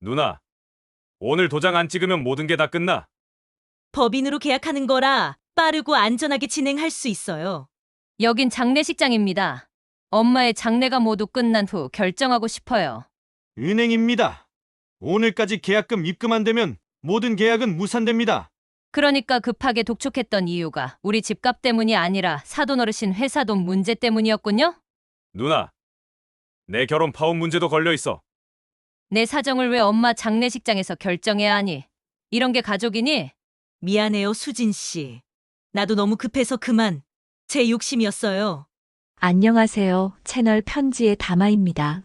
누나, 오늘 도장 안 찍으면 모든 게 다 끝나. 법인으로 계약하는 거라 빠르고 안전하게 진행할 수 있어요. 여긴 장례식장입니다. 엄마의 장례가 모두 끝난 후 결정하고 싶어요. 은행입니다. 오늘까지 계약금 입금 안 되면 모든 계약은 무산됩니다. 그러니까 급하게 독촉했던 이유가 우리 집값 때문이 아니라 사돈 어르신 회사 돈 문제 때문이었군요? 누나, 내 결혼 파혼 문제도 걸려 있어. 내 사정을 왜 엄마 장례식장에서 결정해야 하니? 이런 게 가족이니? 미안해요, 수진 씨. 나도 너무 급해서 그만. 제 욕심이었어요. 안녕하세요. 채널 편지의 다마입니다.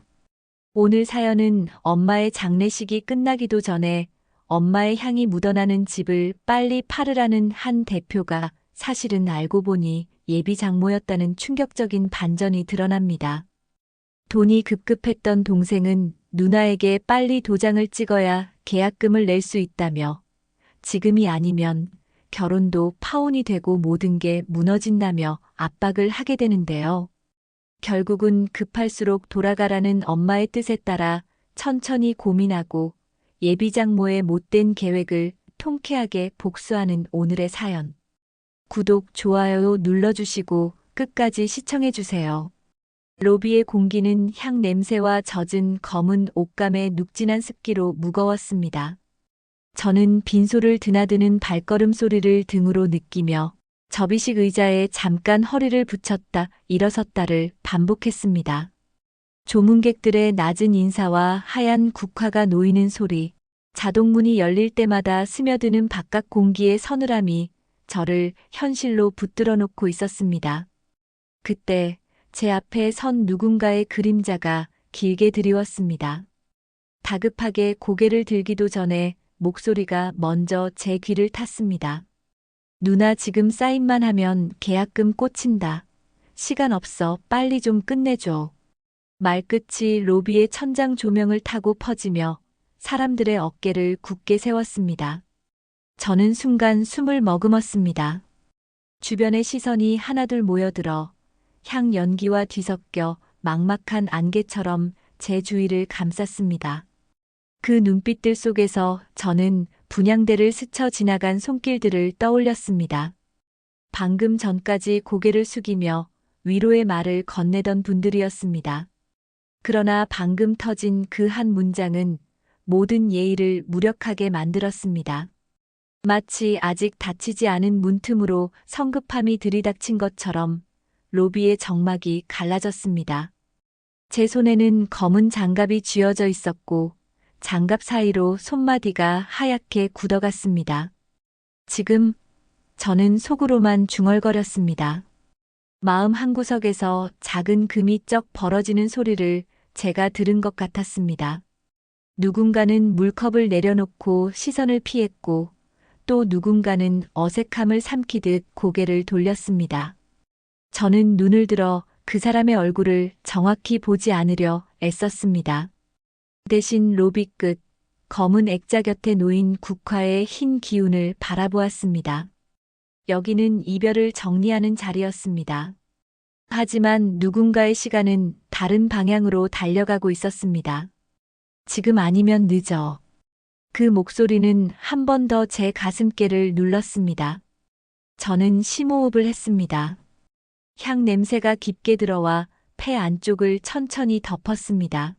오늘 사연은 엄마의 장례식이 끝나기도 전에 엄마의 향이 묻어나는 집을 빨리 팔으라는 한 대표가 사실은 알고 보니 예비 장모였다는 충격적인 반전이 드러납니다. 돈이 급급했던 동생은 누나에게 빨리 도장을 찍어야 계약금을 낼 수 있다며 지금이 아니면 결혼도 파혼이 되고 모든 게 무너진다며 압박을 하게 되는데요. 결국은 급할수록 돌아가라는 엄마의 뜻에 따라 천천히 고민하고 예비장모의 못된 계획을 통쾌하게 복수하는 오늘의 사연. 구독, 좋아요 눌러주시고 끝까지 시청해주세요. 로비의 공기는 향 냄새와 젖은 검은 옷감의 눅진한 습기로 무거웠습니다. 저는 빈소를 드나드는 발걸음 소리를 등으로 느끼며 접이식 의자에 잠깐 허리를 붙였다 일어섰다를 반복했습니다. 조문객들의 낮은 인사와 하얀 국화가 놓이는 소리, 자동문이 열릴 때마다 스며드는 바깥 공기의 서늘함이 저를 현실로 붙들어 놓고 있었습니다. 그때 제 앞에 선 누군가의 그림자가 길게 드리웠습니다. 다급하게 고개를 들기도 전에 목소리가 먼저 제 귀를 탔습니다. 누나 지금 사인만 하면 계약금 꽂힌다. 시간 없어. 빨리 좀 끝내줘. 말끝이 로비의 천장 조명을 타고 퍼지며 사람들의 어깨를 굳게 세웠습니다. 저는 순간 숨을 머금었습니다. 주변의 시선이 하나둘 모여들어 향 연기와 뒤섞여 막막한 안개처럼 제 주위를 감쌌습니다. 그 눈빛들 속에서 저는 분향대를 스쳐 지나간 손길들을 떠올렸습니다. 방금 전까지 고개를 숙이며 위로의 말을 건네던 분들이었습니다. 그러나 방금 터진 그 한 문장은 모든 예의를 무력하게 만들었습니다. 마치 아직 닫히지 않은 문틈으로 성급함이 들이닥친 것처럼 로비의 정막이 갈라졌습니다. 제 손에는 검은 장갑이 쥐어져 있었고 장갑 사이로 손마디가 하얗게 굳어갔습니다. 지금 저는 속으로만 중얼거렸습니다. 마음 한구석에서 작은 금이 쩍 벌어지는 소리를 제가 들은 것 같았습니다. 누군가는 물컵을 내려놓고 시선을 피했고 또 누군가는 어색함을 삼키듯 고개를 돌렸습니다. 저는 눈을 들어 그 사람의 얼굴을 정확히 보지 않으려 애썼습니다. 대신 로비 끝 검은 액자 곁에 놓인 국화의 흰 기운을 바라보았습니다. 여기는 이별을 정리하는 자리였습니다. 하지만 누군가의 시간은 다른 방향으로 달려가고 있었습니다. 지금 아니면 늦어. 그 목소리는 한 번 더 제 가슴께를 눌렀습니다. 저는 심호흡을 했습니다. 향 냄새가 깊게 들어와 폐 안쪽을 천천히 덮었습니다.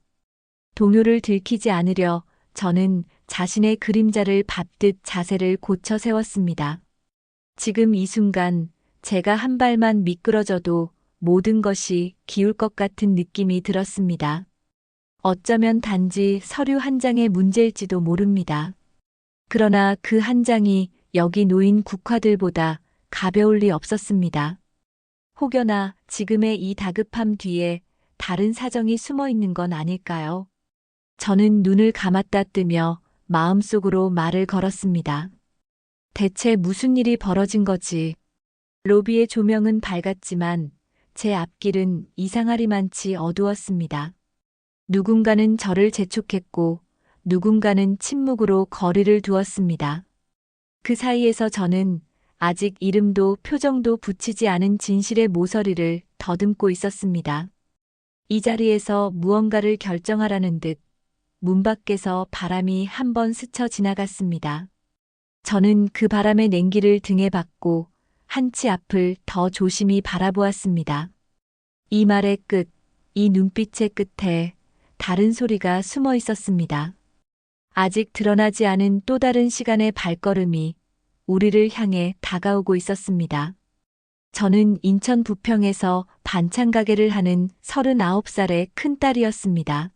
동요를 들키지 않으려 저는 자신의 그림자를 밟듯 자세를 고쳐 세웠습니다. 지금 이 순간 제가 한 발만 미끄러져도 모든 것이 기울 것 같은 느낌이 들었습니다. 어쩌면 단지 서류 한 장의 문제일지도 모릅니다. 그러나 그 한 장이 여기 놓인 국화들보다 가벼울 리 없었습니다. 혹여나 지금의 이 다급함 뒤에 다른 사정이 숨어 있는 건 아닐까요? 저는 눈을 감았다 뜨며 마음속으로 말을 걸었습니다. 대체 무슨 일이 벌어진 거지? 로비의 조명은 밝았지만 제 앞길은 이상하리만치 어두웠습니다. 누군가는 저를 재촉했고 누군가는 침묵으로 거리를 두었습니다. 그 사이에서 저는 아직 이름도 표정도 붙이지 않은 진실의 모서리를 더듬고 있었습니다. 이 자리에서 무언가를 결정하라는 듯 문 밖에서 바람이 한 번 스쳐 지나갔습니다. 저는 그 바람의 냉기를 등에 받고 한치 앞을 더 조심히 바라보았습니다. 이 말의 끝, 이 눈빛의 끝에 다른 소리가 숨어 있었습니다. 아직 드러나지 않은 또 다른 시간의 발걸음이 우리를 향해 다가오고 있었습니다. 저는 인천 부평에서 반찬 가게를 하는 39살의 큰딸이었습니다.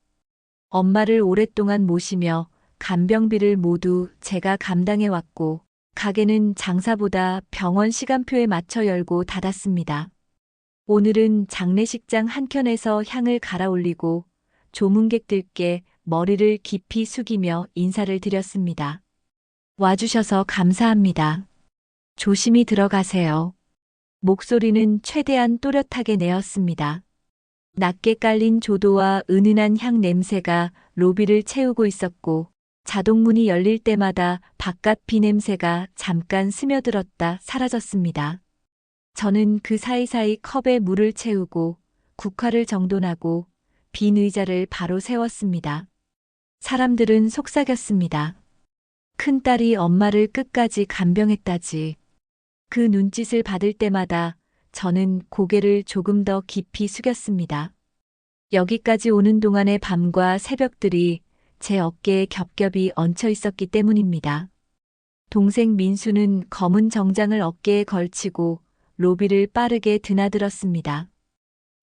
엄마를 오랫동안 모시며 간병비를 모두 제가 감당해왔고, 가게는 장사보다 병원 시간표에 맞춰 열고 닫았습니다. 오늘은 장례식장 한켠에서 향을 갈아올리고 조문객들께 머리를 깊이 숙이며 인사를 드렸습니다. 와주셔서 감사합니다. 조심히 들어가세요. 목소리는 최대한 또렷하게 내었습니다. 낮게 깔린 조도와 은은한 향 냄새가 로비를 채우고 있었고, 자동문이 열릴 때마다 바깥 비 냄새가 잠깐 스며들었다 사라졌습니다. 저는 그 사이사이 컵에 물을 채우고 국화를 정돈하고 빈 의자를 바로 세웠습니다. 사람들은 속삭였습니다. 큰딸이 엄마를 끝까지 간병했다지. 그 눈짓을 받을 때마다 저는 고개를 조금 더 깊이 숙였습니다. 여기까지 오는 동안의 밤과 새벽들이 제 어깨에 겹겹이 얹혀 있었기 때문입니다. 동생 민수는 검은 정장을 어깨에 걸치고 로비를 빠르게 드나들었습니다.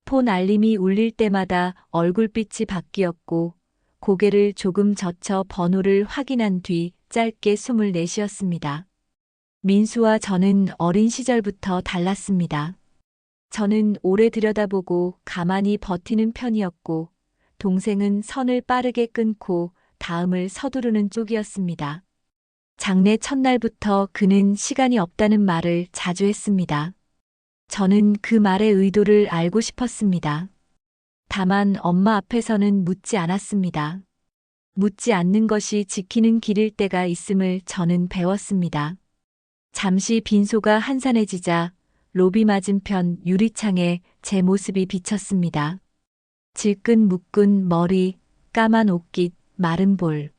폰 알림이 울릴 때마다 얼굴빛이 바뀌었고 고개를 조금 젖혀 번호를 확인한 뒤 짧게 숨을 내쉬었습니다. 민수와 저는 어린 시절부터 달랐습니다. 저는 오래 들여다보고 가만히 버티는 편이었고, 동생은 선을 빠르게 끊고 다음을 서두르는 쪽이었습니다. 장례 첫날부터 그는 시간이 없다는 말을 자주 했습니다. 저는 그 말의 의도를 알고 싶었습니다. 다만 엄마 앞에서는 묻지 않았습니다. 묻지 않는 것이 지키는 길일 때가 있음을 저는 배웠습니다. 잠시 빈소가 한산해지자 로비 맞은편 유리창에 제 모습이 비쳤습니다. 질끈 묶은 머리, 까만 옷깃, 마른 볼.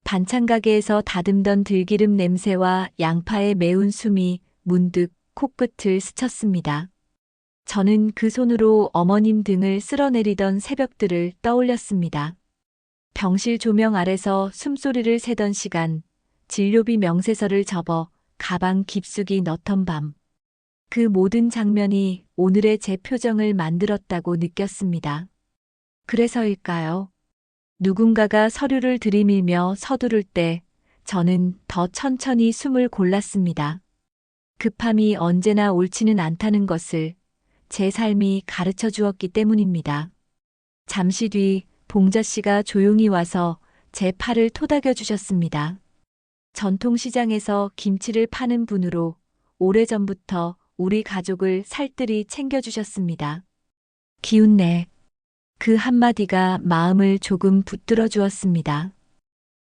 반찬 가게에서 다듬던 들기름 냄새와 양파의 매운 숨이 문득 코끝을 스쳤습니다. 저는 그 손으로 어머님 등을 쓸어내리던 새벽들을 떠올렸습니다. 병실 조명 아래서 숨소리를 세던 시간, 진료비 명세서를 접어 가방 깊숙이 넣던 밤. 그 모든 장면이 오늘의 제 표정을 만들었다고 느꼈습니다. 그래서일까요? 누군가가 서류를 들이밀며 서두를 때 저는 더 천천히 숨을 골랐습니다. 급함이 언제나 옳지는 않다는 것을 제 삶이 가르쳐 주었기 때문입니다. 잠시 뒤 봉자 씨가 조용히 와서 제 팔을 토닥여 주셨습니다. 전통시장에서 김치를 파는 분으로 오래전부터 우리 가족을 살뜰히 챙겨주셨습니다. 기운내. 그 한마디가 마음을 조금 붙들어 주었습니다.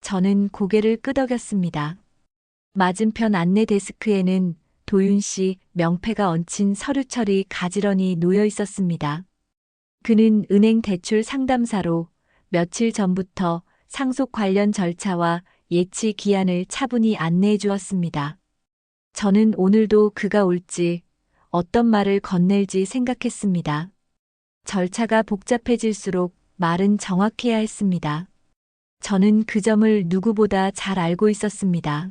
저는 고개를 끄덕였습니다. 맞은편 안내 데스크에는 도윤 씨 명패가 얹힌 서류철이 가지런히 놓여 있었습니다. 그는 은행 대출 상담사로 며칠 전부터 상속 관련 절차와 예치 기한을 차분히 안내해 주었습니다. 저는 오늘도 그가 올지 어떤 말을 건넬지 생각했습니다. 절차가 복잡해질수록 말은 정확해야 했습니다. 저는 그 점을 누구보다 잘 알고 있었습니다.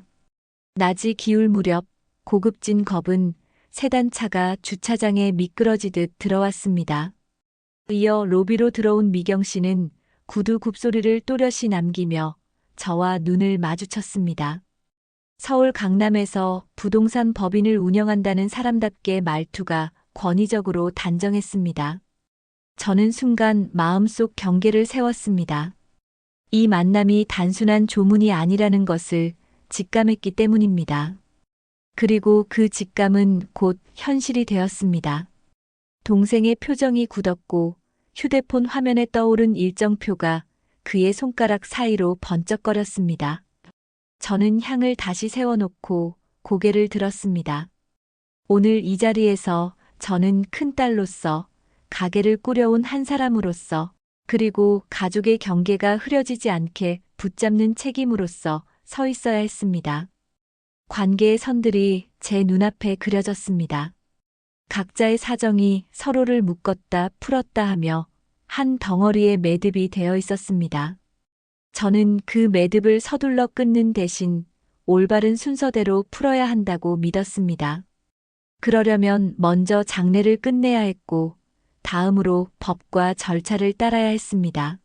낮이 기울 무렵 고급진 겁은 세단차가 주차장에 미끄러지듯 들어왔습니다. 이어 로비로 들어온 미경 씨는 구두 굽소리를 또렷이 남기며 저와 눈을 마주쳤습니다. 서울 강남에서 부동산 법인을 운영한다는 사람답게 말투가 권위적으로 단정했습니다. 저는 순간 마음속 경계를 세웠습니다. 이 만남이 단순한 조문이 아니라는 것을 직감했기 때문입니다. 그리고 그 직감은 곧 현실이 되었습니다. 동생의 표정이 굳었고 휴대폰 화면에 떠오른 일정표가 그의 손가락 사이로 번쩍거렸습니다. 저는 향을 다시 세워놓고 고개를 들었습니다. 오늘 이 자리에서 저는 큰딸로서, 가게를 꾸려온 한 사람으로서 그리고 가족의 경계가 흐려지지 않게 붙잡는 책임으로서 서 있어야 했습니다. 관계의 선들이 제 눈앞에 그려졌습니다. 각자의 사정이 서로를 묶었다 풀었다 하며 한 덩어리의 매듭이 되어 있었습니다. 저는 그 매듭을 서둘러 끊는 대신 올바른 순서대로 풀어야 한다고 믿었습니다. 그러려면 먼저 장례를 끝내야 했고, 다음으로 법과 절차를 따라야 했습니다.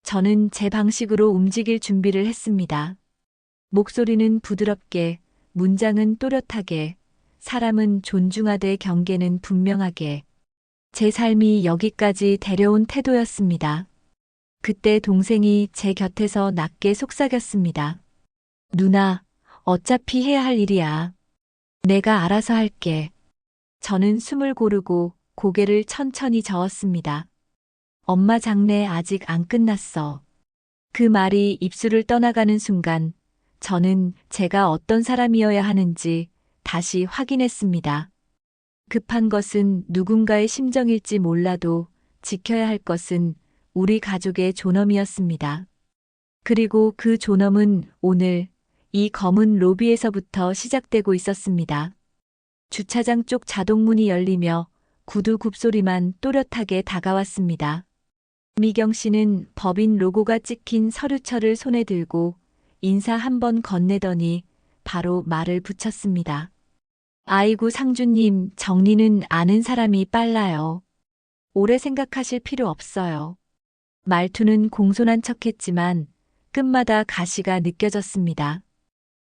저는 제 방식으로 움직일 준비를 했습니다. 목소리는 부드럽게, 문장은 또렷하게, 사람은 존중하되 경계는 분명하게. 제 삶이 여기까지 데려온 태도였습니다. 그때 동생이 제 곁에서 낮게 속삭였습니다. 누나, 어차피 해야 할 일이야. 내가 알아서 할게. 저는 숨을 고르고 고개를 천천히 저었습니다. 엄마 장례 아직 안 끝났어. 그 말이 입술을 떠나가는 순간 저는 제가 어떤 사람이어야 하는지 다시 확인했습니다. 급한 것은 누군가의 심정일지 몰라도 지켜야 할 것은 우리 가족의 존엄이었습니다. 그리고 그 존엄은 오늘 이 검은 로비에서부터 시작되고 있었습니다. 주차장 쪽 자동문이 열리며 구두 굽소리만 또렷하게 다가왔습니다. 미경 씨는 법인 로고가 찍힌 서류철을 손에 들고 인사 한 번 건네더니 바로 말을 붙였습니다. 아이고 상주님, 정리는 아는 사람이 빨라요. 오래 생각하실 필요 없어요. 말투는 공손한 척했지만 끝마다 가시가 느껴졌습니다.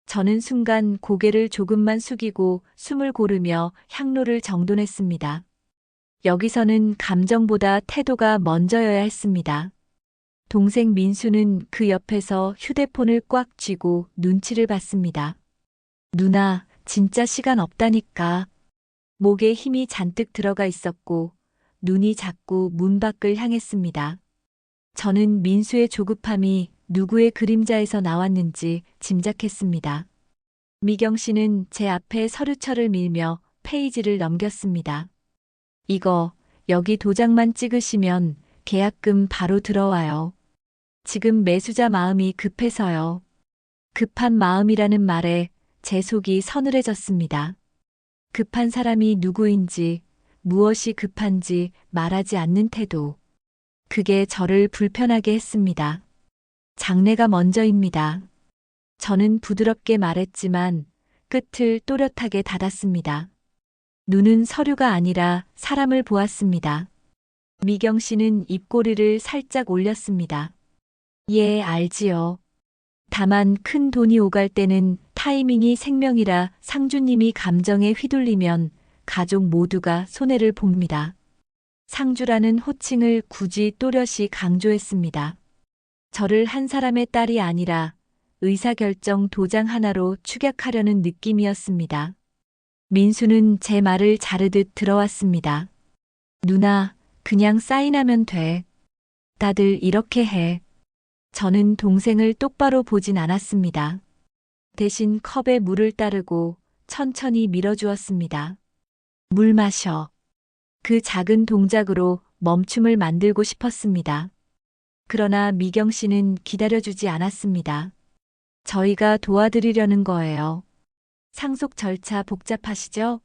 저는 순간 고개를 조금만 숙이고 숨을 고르며 향로를 정돈했습니다. 여기서는 감정보다 태도가 먼저여야 했습니다. 동생 민수는 그 옆에서 휴대폰을 꽉 쥐고 눈치를 봤습니다. 누나, 진짜 시간 없다니까. 목에 힘이 잔뜩 들어가 있었고 눈이 자꾸 문 밖을 향했습니다. 저는 민수의 조급함이 누구의 그림자에서 나왔는지 짐작했습니다. 미경 씨는 제 앞에 서류철을 밀며 페이지를 넘겼습니다. 이거, 여기 도장만 찍으시면 계약금 바로 들어와요. 지금 매수자 마음이 급해서요. 급한 마음이라는 말에 제 속이 서늘해졌습니다. 급한 사람이 누구인지, 무엇이 급한지 말하지 않는 태도. 그게 저를 불편하게 했습니다. 장래가 먼저입니다. 저는 부드럽게 말했지만 끝을 또렷하게 닫았습니다. 눈은 서류가 아니라 사람을 보았습니다. 미경 씨는 입꼬리를 살짝 올렸습니다. 예, 알지요. 다만 큰 돈이 오갈 때는 타이밍이 생명이라 상주님이 감정에 휘둘리면 가족 모두가 손해를 봅니다. 상주라는 호칭을 굳이 또렷이 강조했습니다. 저를 한 사람의 딸이 아니라 의사결정 도장 하나로 축약하려는 느낌이었습니다. 민수는 제 말을 자르듯 들어왔습니다. 누나, 그냥 사인하면 돼. 다들 이렇게 해. 저는 동생을 똑바로 보진 않았습니다. 대신 컵에 물을 따르고 천천히 밀어주었습니다. 물 마셔. 그 작은 동작으로 멈춤을 만들고 싶었습니다. 그러나 미경 씨는 기다려주지 않았습니다. 저희가 도와드리려는 거예요. 상속 절차 복잡하시죠?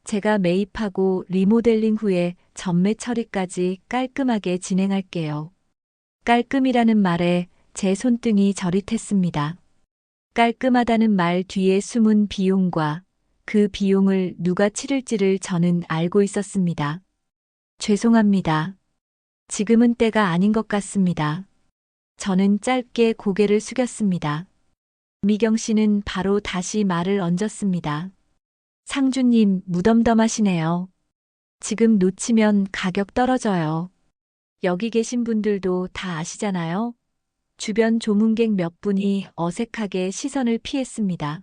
제가 매입하고 리모델링 후에 전매 처리까지 깔끔하게 진행할게요. 깔끔이라는 말에 제 손등이 저릿했습니다. 깔끔하다는 말 뒤에 숨은 비용과 그 비용을 누가 치를지를 저는 알고 있었습니다. 죄송합니다. 지금은 때가 아닌 것 같습니다. 저는 짧게 고개를 숙였습니다. 미경 씨는 바로 다시 말을 얹었습니다. 상주님, 무덤덤하시네요. 지금 놓치면 가격 떨어져요. 여기 계신 분들도 다 아시잖아요. 주변 조문객 몇 분이 어색하게 시선을 피했습니다.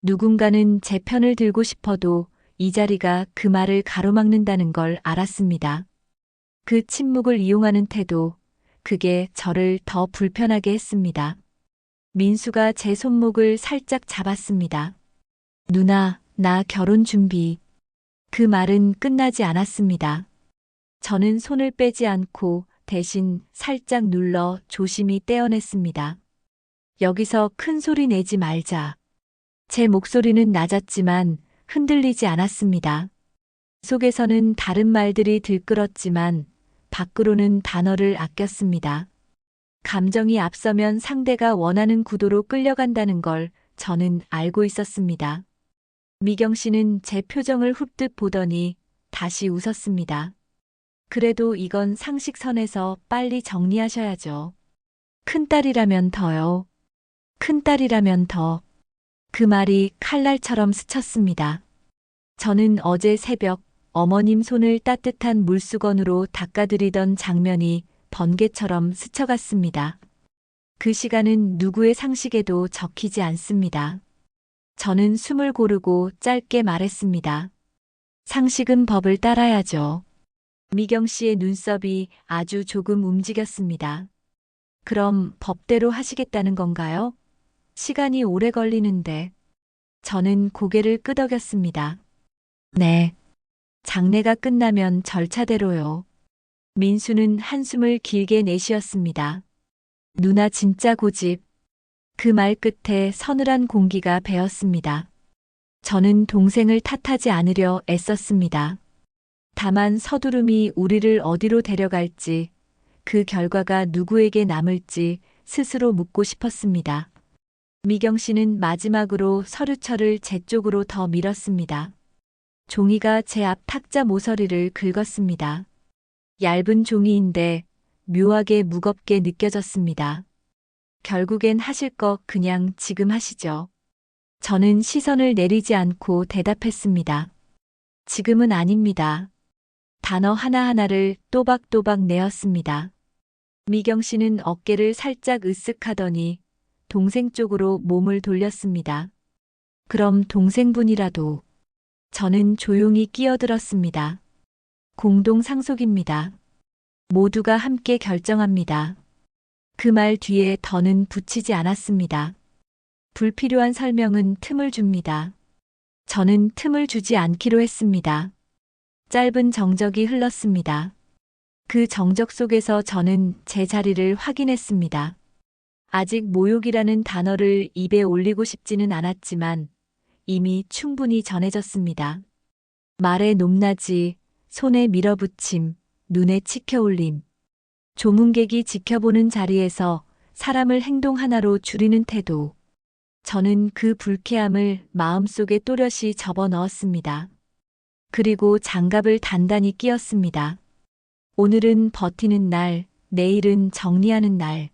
누군가는 제 편을 들고 싶어도 이 자리가 그 말을 가로막는다는 걸 알았습니다. 그 침묵을 이용하는 태도, 그게 저를 더 불편하게 했습니다. 민수가 제 손목을 살짝 잡았습니다. 누나, 나 결혼 준비. 그 말은 끝나지 않았습니다. 저는 손을 빼지 않고 대신 살짝 눌러 조심히 떼어냈습니다. 여기서 큰 소리 내지 말자. 제 목소리는 낮았지만 흔들리지 않았습니다. 속에서는 다른 말들이 들끓었지만 밖으로는 단어를 아꼈습니다. 감정이 앞서면 상대가 원하는 구도로 끌려간다는 걸 저는 알고 있었습니다. 미경 씨는 제 표정을 훑듯 보더니 다시 웃었습니다. 그래도 이건 상식선에서 빨리 정리하셔야죠. 큰딸이라면 더요. 큰딸이라면 더. 그 말이 칼날처럼 스쳤습니다. 저는 어제 새벽 어머님 손을 따뜻한 물수건으로 닦아드리던 장면이 번개처럼 스쳐갔습니다. 그 시간은 누구의 상식에도 적히지 않습니다. 저는 숨을 고르고 짧게 말했습니다. 상식은 법을 따라야죠. 미경 씨의 눈썹이 아주 조금 움직였습니다. 그럼 법대로 하시겠다는 건가요? 시간이 오래 걸리는데. 저는 고개를 끄덕였습니다. 네. 장례가 끝나면 절차대로요. 민수는 한숨을 길게 내쉬었습니다. 누나 진짜 고집. 그 말 끝에 서늘한 공기가 배었습니다. 저는 동생을 탓하지 않으려 애썼습니다. 다만 서두름이 우리를 어디로 데려갈지, 그 결과가 누구에게 남을지 스스로 묻고 싶었습니다. 미경 씨는 마지막으로 서류철을 제 쪽으로 더 밀었습니다. 종이가 제 앞 탁자 모서리를 긁었습니다. 얇은 종이인데 묘하게 무겁게 느껴졌습니다. 결국엔 하실 거 그냥 지금 하시죠. 저는 시선을 내리지 않고 대답했습니다. 지금은 아닙니다. 단어 하나하나를 또박또박 내었습니다. 미경 씨는 어깨를 살짝 으쓱하더니 동생 쪽으로 몸을 돌렸습니다. 그럼 동생분이라도. 저는 조용히 끼어들었습니다. 공동 상속입니다. 모두가 함께 결정합니다. 그 말 뒤에 더는 붙이지 않았습니다. 불필요한 설명은 틈을 줍니다. 저는 틈을 주지 않기로 했습니다. 짧은 정적이 흘렀습니다. 그 정적 속에서 저는 제 자리를 확인했습니다. 아직 모욕이라는 단어를 입에 올리고 싶지는 않았지만 이미 충분히 전해졌습니다. 말에 높낮이, 손에 밀어붙임, 눈에 치켜올림. 조문객이 지켜보는 자리에서 사람을 행동 하나로 줄이는 태도. 저는 그 불쾌함을 마음속에 또렷이 접어넣었습니다. 그리고 장갑을 단단히 끼웠습니다. 오늘은 버티는 날, 내일은 정리하는 날.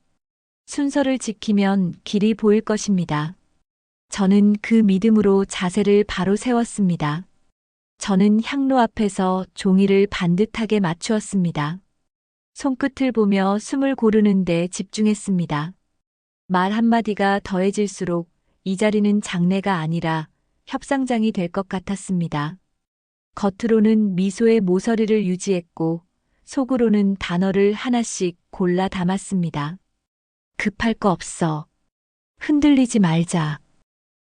순서를 지키면 길이 보일 것입니다. 저는 그 믿음으로 자세를 바로 세웠습니다. 저는 향로 앞에서 종이를 반듯하게 맞추었습니다. 손끝을 보며 숨을 고르는 데 집중했습니다. 말 한마디가 더해질수록 이 자리는 장례가 아니라 협상장이 될 것 같았습니다. 겉으로는 미소의 모서리를 유지했고 속으로는 단어를 하나씩 골라 담았습니다. 급할 거 없어. 흔들리지 말자.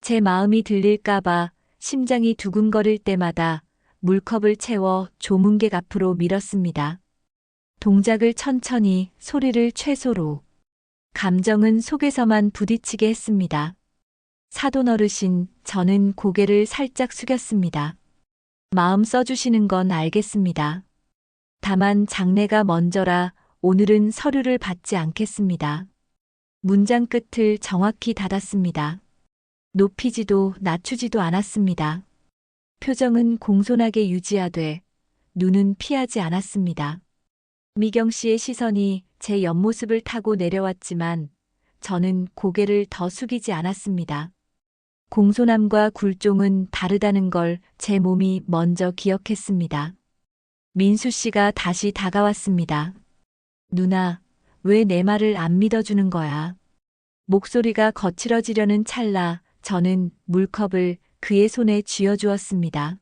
제 마음이 들릴까봐 심장이 두근거릴 때마다 물컵을 채워 조문객 앞으로 밀었습니다. 동작을 천천히, 소리를 최소로. 감정은 속에서만 부딪히게 했습니다. 사돈 어르신, 저는 고개를 살짝 숙였습니다. 마음 써주시는 건 알겠습니다. 다만 장례가 먼저라 오늘은 서류를 받지 않겠습니다. 문장 끝을 정확히 닫았습니다. 높이지도 낮추지도 않았습니다. 표정은 공손하게 유지하되 눈은 피하지 않았습니다. 미경 씨의 시선이 제 옆모습을 타고 내려왔지만 저는 고개를 더 숙이지 않았습니다. 공손함과 굴종은 다르다는 걸 제 몸이 먼저 기억했습니다. 민수 씨가 다시 다가왔습니다. 누나, 왜 내 말을 안 믿어주는 거야? 목소리가 거칠어지려는 찰나 저는 물컵을 그의 손에 쥐어주었습니다.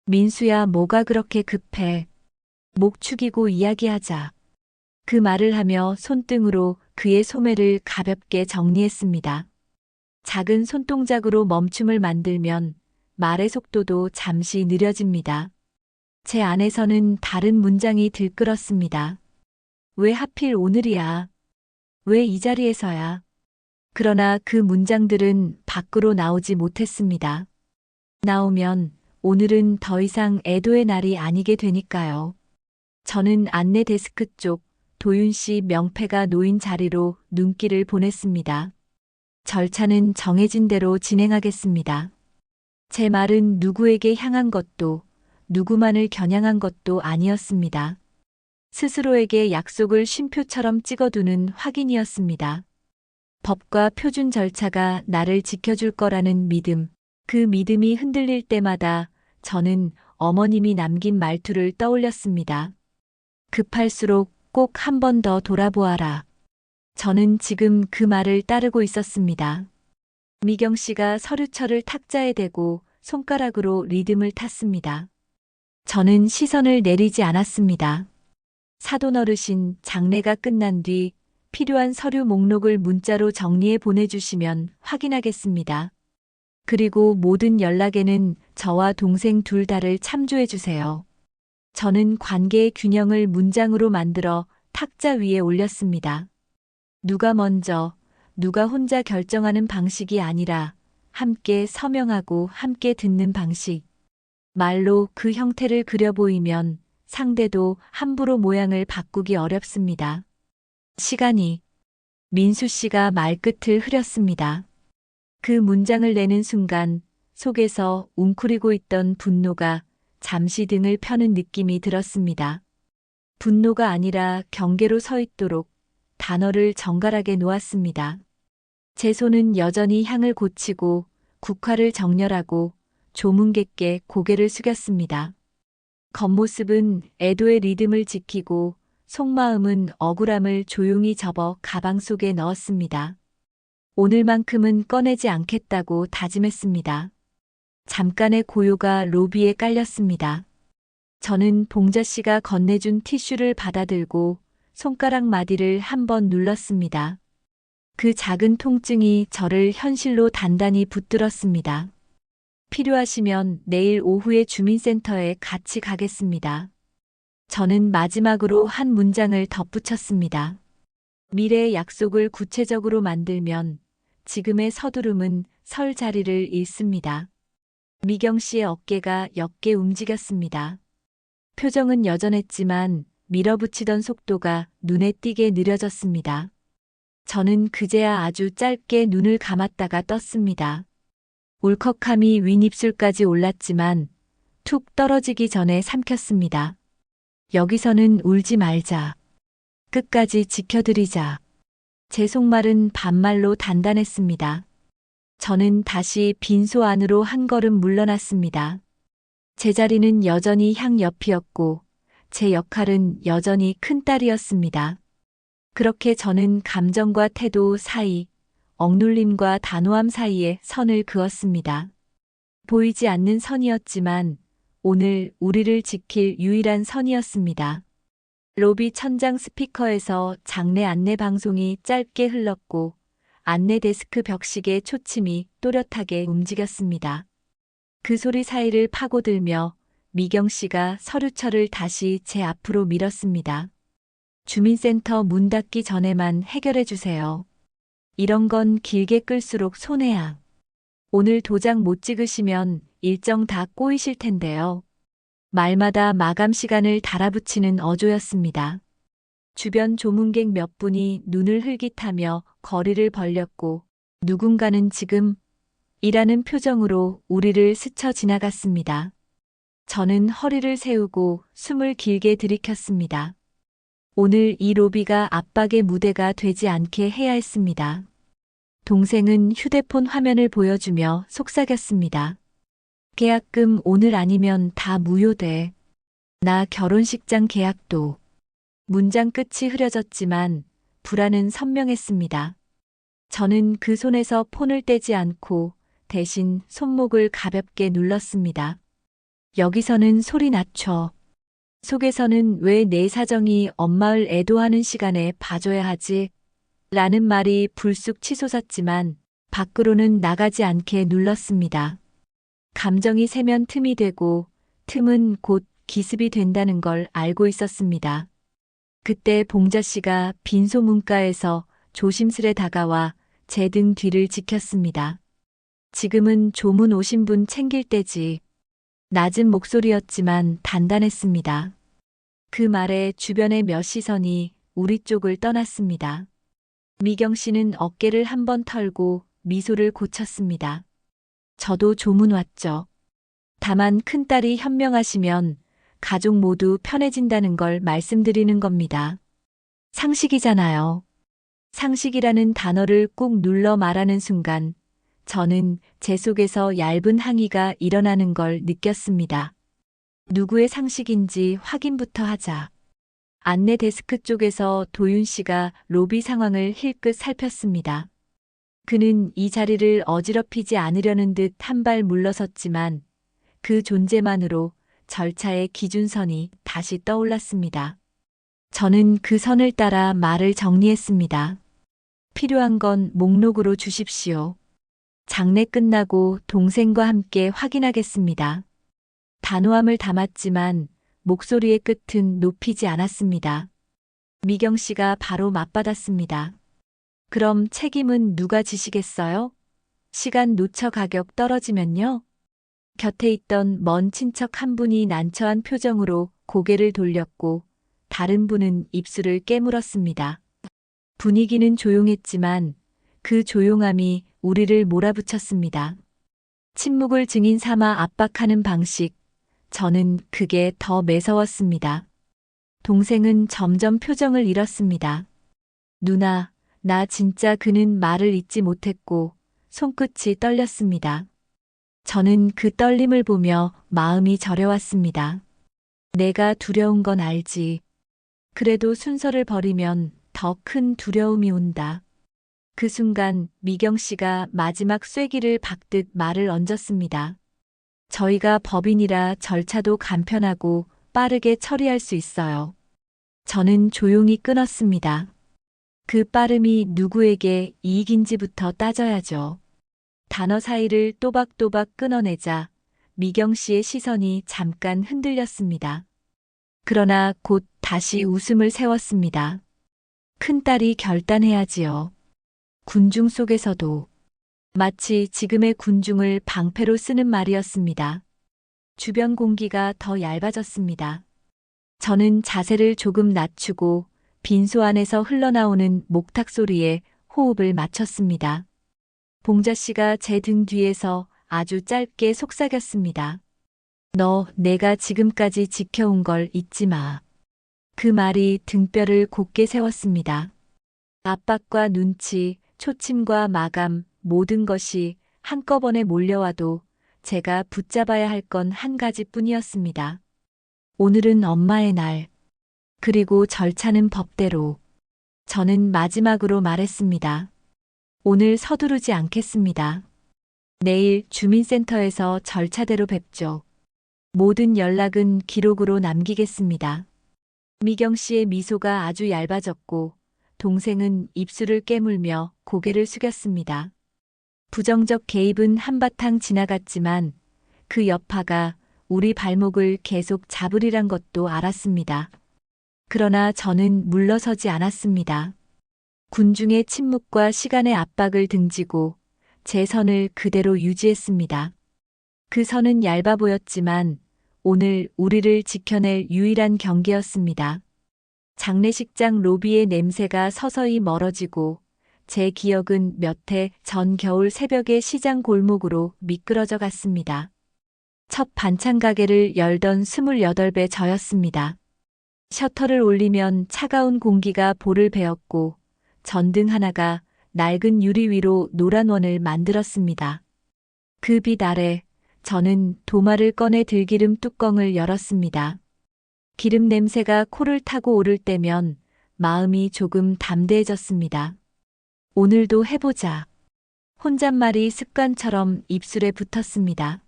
민수야, 뭐가 그렇게 급해? 목 축이고 이야기하자. 그 말을 하며 손등으로 그의 소매를 가볍게 정리했습니다. 작은 손동작으로 멈춤을 만들면 말의 속도도 잠시 느려집니다. 제 안에서는 다른 문장이 들끓었습니다. 왜 하필 오늘이야? 왜 이 자리에서야? 그러나 그 문장들은 밖으로 나오지 못했습니다. 나오면 오늘은 더 이상 애도의 날이 아니게 되니까요. 저는 안내 데스크 쪽 도윤 씨 명패가 놓인 자리로 눈길을 보냈습니다. 절차는 정해진 대로 진행하겠습니다. 제 말은 누구에게 향한 것도 누구만을 겨냥한 것도 아니었습니다. 스스로에게 약속을 쉼표처럼 찍어두는 확인이었습니다. 법과 표준 절차가 나를 지켜줄 거라는 믿음, 그 믿음이 흔들릴 때마다 저는 어머님이 남긴 말투를 떠올렸습니다. 급할수록 꼭 한 번 더 돌아보아라. 저는 지금 그 말을 따르고 있었습니다. 미경 씨가 서류철을 탁자에 대고 손가락으로 리듬을 탔습니다. 저는 시선을 내리지 않았습니다. 사돈 어르신 장례가 끝난 뒤 필요한 서류 목록을 문자로 정리해 보내주시면 확인하겠습니다. 그리고 모든 연락에는 저와 동생 둘 다를 참조해 주세요. 저는 관계의 균형을 문장으로 만들어 탁자 위에 올렸습니다. 누가 먼저, 누가 혼자 결정하는 방식이 아니라 함께 서명하고 함께 듣는 방식. 말로 그 형태를 그려 보이면 상대도 함부로 모양을 바꾸기 어렵습니다. 시간이 민수 씨가 말끝을 흐렸습니다. 그 문장을 내는 순간 속에서 웅크리고 있던 분노가 잠시 등을 펴는 느낌이 들었습니다. 분노가 아니라 경계로 서 있도록 단어를 정갈하게 놓았습니다. 제 손은 여전히 향을 고치고 국화를 정렬하고 조문객께 고개를 숙였습니다. 겉모습은 애도의 리듬을 지키고 속마음은 억울함을 조용히 접어 가방 속에 넣었습니다. 오늘만큼은 꺼내지 않겠다고 다짐했습니다. 잠깐의 고요가 로비에 깔렸습니다. 저는 봉자 씨가 건네준 티슈를 받아들고 손가락 마디를 한번 눌렀습니다. 그 작은 통증이 저를 현실로 단단히 붙들었습니다. 필요하시면 내일 오후에 주민센터에 같이 가겠습니다. 저는 마지막으로 한 문장을 덧붙였습니다. 미래의 약속을 구체적으로 만들면 지금의 서두름은 설 자리를 잃습니다. 미경 씨의 어깨가 옅게 움직였습니다. 표정은 여전했지만 밀어붙이던 속도가 눈에 띄게 느려졌습니다. 저는 그제야 아주 짧게 눈을 감았다가 떴습니다. 울컥함이 윗입술까지 올랐지만 툭 떨어지기 전에 삼켰습니다. 여기서는 울지 말자. 끝까지 지켜드리자. 제 속말은 반말로 단단했습니다. 저는 다시 빈소 안으로 한 걸음 물러났습니다. 제자리는 여전히 향 옆이었고 제 역할은 여전히 큰딸이었습니다. 그렇게 저는 감정과 태도 사이, 억눌림과 단호함 사이에 선을 그었습니다. 보이지 않는 선이었지만 오늘 우리를 지킬 유일한 선이었습니다. 로비 천장 스피커에서 장례 안내 방송이 짧게 흘렀고 안내 데스크 벽식의 초침이 또렷하게 움직였습니다. 그 소리 사이를 파고들며 미경 씨가 서류철을 다시 제 앞으로 밀었습니다. 주민센터 문 닫기 전에만 해결해 주세요. 이런 건 길게 끌수록 손해야. 오늘 도장 못 찍으시면 일정 다 꼬이실 텐데요. 말마다 마감 시간을 달아붙이는 어조였습니다. 주변 조문객 몇 분이 눈을 흘깃하며 거리를 벌렸고 누군가는 지금 이라는 표정으로 우리를 스쳐 지나갔습니다. 저는 허리를 세우고 숨을 길게 들이켰습니다. 오늘 이 로비가 압박의 무대가 되지 않게 해야 했습니다. 동생은 휴대폰 화면을 보여주며 속삭였습니다. 계약금 오늘 아니면 다 무효돼. 나 결혼식장 계약도. 문장 끝이 흐려졌지만 불안은 선명했습니다. 저는 그 손에서 폰을 떼지 않고 대신 손목을 가볍게 눌렀습니다. 여기서는 소리 낮춰. 속에서는 왜 내 사정이 엄마를 애도하는 시간에 봐줘야 하지? 라는 말이 불쑥 치솟았지만 밖으로는 나가지 않게 눌렀습니다. 감정이 세면 틈이 되고 틈은 곧 기습이 된다는 걸 알고 있었습니다. 그때 봉자 씨가 빈소 문가에서 조심스레 다가와 제 등 뒤를 지켰습니다. 지금은 조문 오신 분 챙길 때지. 낮은 목소리였지만 단단했습니다. 그 말에 주변의 몇 시선이 우리 쪽을 떠났습니다. 미경 씨는 어깨를 한번 털고 미소를 고쳤습니다. 저도 조문 왔죠. 다만 큰딸이 현명하시면 가족 모두 편해진다는 걸 말씀드리는 겁니다. 상식이잖아요. 상식이라는 단어를 꾹 눌러 말하는 순간 저는 제 속에서 얇은 항의가 일어나는 걸 느꼈습니다. 누구의 상식인지 확인부터 하자. 안내 데스크 쪽에서 도윤 씨가 로비 상황을 힐끗 살폈습니다. 그는 이 자리를 어지럽히지 않으려는 듯 한 발 물러섰지만 그 존재만으로 절차의 기준선이 다시 떠올랐습니다. 저는 그 선을 따라 말을 정리했습니다. 필요한 건 목록으로 주십시오. 장례 끝나고 동생과 함께 확인하겠습니다. 단호함을 담았지만 목소리의 끝은 높이지 않았습니다. 미경 씨가 바로 맞받았습니다. 그럼 책임은 누가 지시겠어요? 시간 놓쳐 가격 떨어지면요? 곁에 있던 먼 친척 한 분이 난처한 표정으로 고개를 돌렸고 다른 분은 입술을 깨물었습니다. 분위기는 조용했지만 그 조용함이 우리를 몰아붙였습니다. 침묵을 증인 삼아 압박하는 방식, 저는 그게 더 매서웠습니다. 동생은 점점 표정을 잃었습니다. 누나, 나 진짜 그는 말을 잇지 못했고 손끝이 떨렸습니다. 저는 그 떨림을 보며 마음이 저려왔습니다. 내가 두려운 건 알지. 그래도 순서를 버리면 더 큰 두려움이 온다. 그 순간 미경 씨가 마지막 쐐기를 박듯 말을 얹었습니다. 저희가 법인이라 절차도 간편하고 빠르게 처리할 수 있어요. 저는 조용히 끊었습니다. 그 빠름이 누구에게 이익인지부터 따져야죠. 단어 사이를 또박또박 끊어내자 미경 씨의 시선이 잠깐 흔들렸습니다. 그러나 곧 다시 웃음을 세웠습니다. 큰딸이 결단해야지요. 군중 속에서도 마치 지금의 군중을 방패로 쓰는 말이었습니다. 주변 공기가 더 얇아졌습니다. 저는 자세를 조금 낮추고 빈소 안에서 흘러나오는 목탁 소리에 호흡을 맞췄습니다. 봉자 씨가 제 등 뒤에서 아주 짧게 속삭였습니다. 너 내가 지금까지 지켜온 걸 잊지 마. 그 말이 등뼈를 곧게 세웠습니다. 압박과 눈치, 초침과 마감, 모든 것이 한꺼번에 몰려와도 제가 붙잡아야 할 건 한 가지뿐이었습니다. 오늘은 엄마의 날. 그리고 절차는 법대로. 저는 마지막으로 말했습니다. 오늘 서두르지 않겠습니다. 내일 주민센터에서 절차대로 뵙죠. 모든 연락은 기록으로 남기겠습니다. 미경 씨의 미소가 아주 얇아졌고 동생은 입술을 깨물며 고개를 숙였습니다. 부정적 개입은 한바탕 지나갔지만 그 여파가 우리 발목을 계속 잡으리란 것도 알았습니다. 그러나 저는 물러서지 않았습니다. 군중의 침묵과 시간의 압박을 등지고 제 선을 그대로 유지했습니다. 그 선은 얇아 보였지만 오늘 우리를 지켜낼 유일한 경계였습니다. 장례식장 로비의 냄새가 서서히 멀어지고 제 기억은 몇 해 전 겨울 새벽의 시장 골목으로 미끄러져 갔습니다. 첫 반찬 가게를 열던 28배 저였습니다. 셔터를 올리면 차가운 공기가 볼을 베었고 전등 하나가 낡은 유리 위로 노란 원을 만들었습니다. 그 빛 아래 저는 도마를 꺼내 들기름 뚜껑을 열었습니다. 기름 냄새가 코를 타고 오를 때면 마음이 조금 담대해졌습니다. 오늘도 해보자. 혼잣말이 습관처럼 입술에 붙었습니다.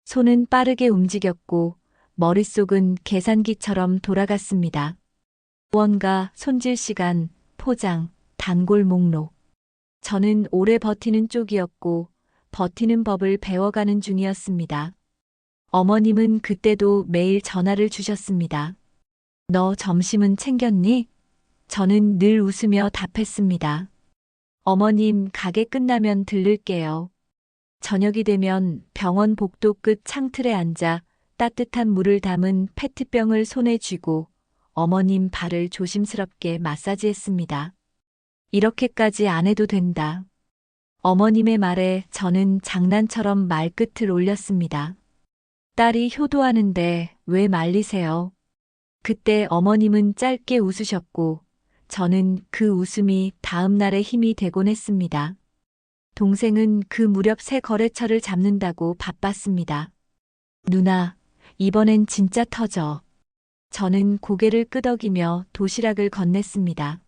손은 빠르게 움직였고 머릿속은 계산기처럼 돌아갔습니다. 원가, 손질 시간, 포장, 단골 목록. 저는 오래 버티는 쪽이었고 버티는 법을 배워가는 중이었습니다. 어머님은 그때도 매일 전화를 주셨습니다. 너 점심은 챙겼니? 저는 늘 웃으며 답했습니다. 어머님, 가게 끝나면 들를게요. 저녁이 되면 병원 복도 끝 창틀에 앉아 따뜻한 물을 담은 페트병을 손에 쥐고 어머님 발을 조심스럽게 마사지했습니다. 이렇게까지 안 해도 된다. 어머님의 말에 저는 장난처럼 말끝을 올렸습니다. 딸이 효도하는데 왜 말리세요? 그때 어머님은 짧게 웃으셨고 저는 그 웃음이 다음 날의 힘이 되곤 했습니다. 동생은 그 무렵 새 거래처를 잡는다고 바빴습니다. 누나, 이번엔 진짜 터져. 저는 고개를 끄덕이며 도시락을 건넸습니다.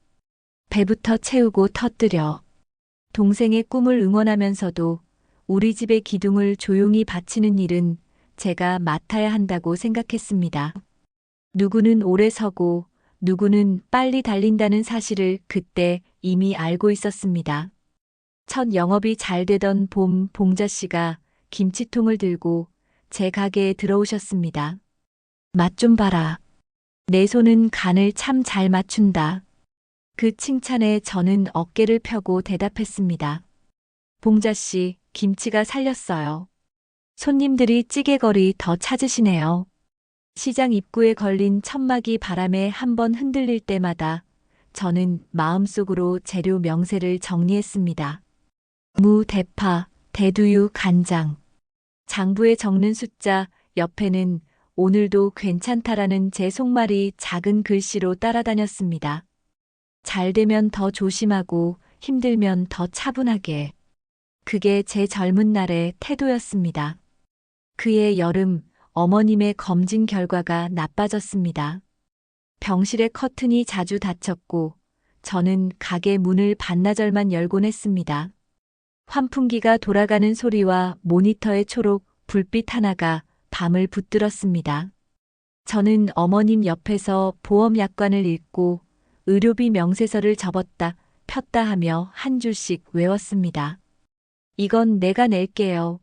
배부터 채우고 터뜨려. 동생의 꿈을 응원하면서도 우리 집의 기둥을 조용히 받치는 일은 제가 맡아야 한다고 생각했습니다. 누구는 오래 서고 누구는 빨리 달린다는 사실을 그때 이미 알고 있었습니다. 첫 영업이 잘 되던 봄, 봉자 씨가 김치통을 들고 제 가게에 들어오셨습니다. 맛 좀 봐라. 내 손은 간을 참 잘 맞춘다. 그 칭찬에 저는 어깨를 펴고 대답했습니다. 봉자 씨, 김치가 살렸어요. 손님들이 찌개거리 더 찾으시네요. 시장 입구에 걸린 천막이 바람에 한번 흔들릴 때마다 저는 마음속으로 재료 명세를 정리했습니다. 무, 대파, 대두유, 간장. 장부에 적는 숫자 옆에는 오늘도 괜찮다라는 제 속말이 작은 글씨로 따라다녔습니다. 잘 되면 더 조심하고 힘들면 더 차분하게. 그게 제 젊은 날의 태도였습니다. 그해 여름 어머님의 검진 결과가 나빠졌습니다. 병실의 커튼이 자주 닫혔고 저는 가게 문을 반나절만 열곤 했습니다. 환풍기가 돌아가는 소리와 모니터의 초록 불빛 하나가 밤을 붙들었습니다. 저는 어머님 옆에서 보험 약관을 읽고 의료비 명세서를 접었다 폈다 하며 한 줄씩 외웠습니다. 이건 내가 낼게요.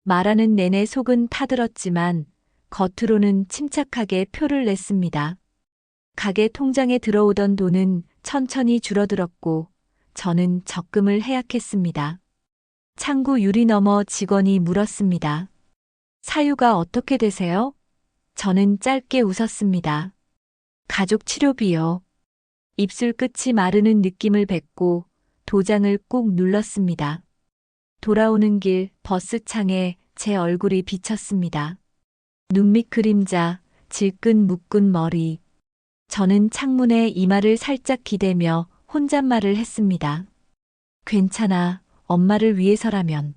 말하는 내내 속은 타들었지만 겉으로는 침착하게 표를 냈습니다. 가게 통장에 들어오던 돈은 천천히 줄어들었고 저는 적금을 해약했습니다. 창구 유리 너머 직원이 물었습니다. 사유가 어떻게 되세요? 저는 짧게 웃었습니다. 가족 치료비요. 입술 끝이 마르는 느낌을 뱉고 도장을 꾹 눌렀습니다. 돌아오는 길 버스 창에 제 얼굴이 비쳤습니다. 눈밑 그림자, 질끈 묶은 머리. 저는 창문에 이마를 살짝 기대며 혼잣말을 했습니다. 괜찮아, 엄마를 위해서라면.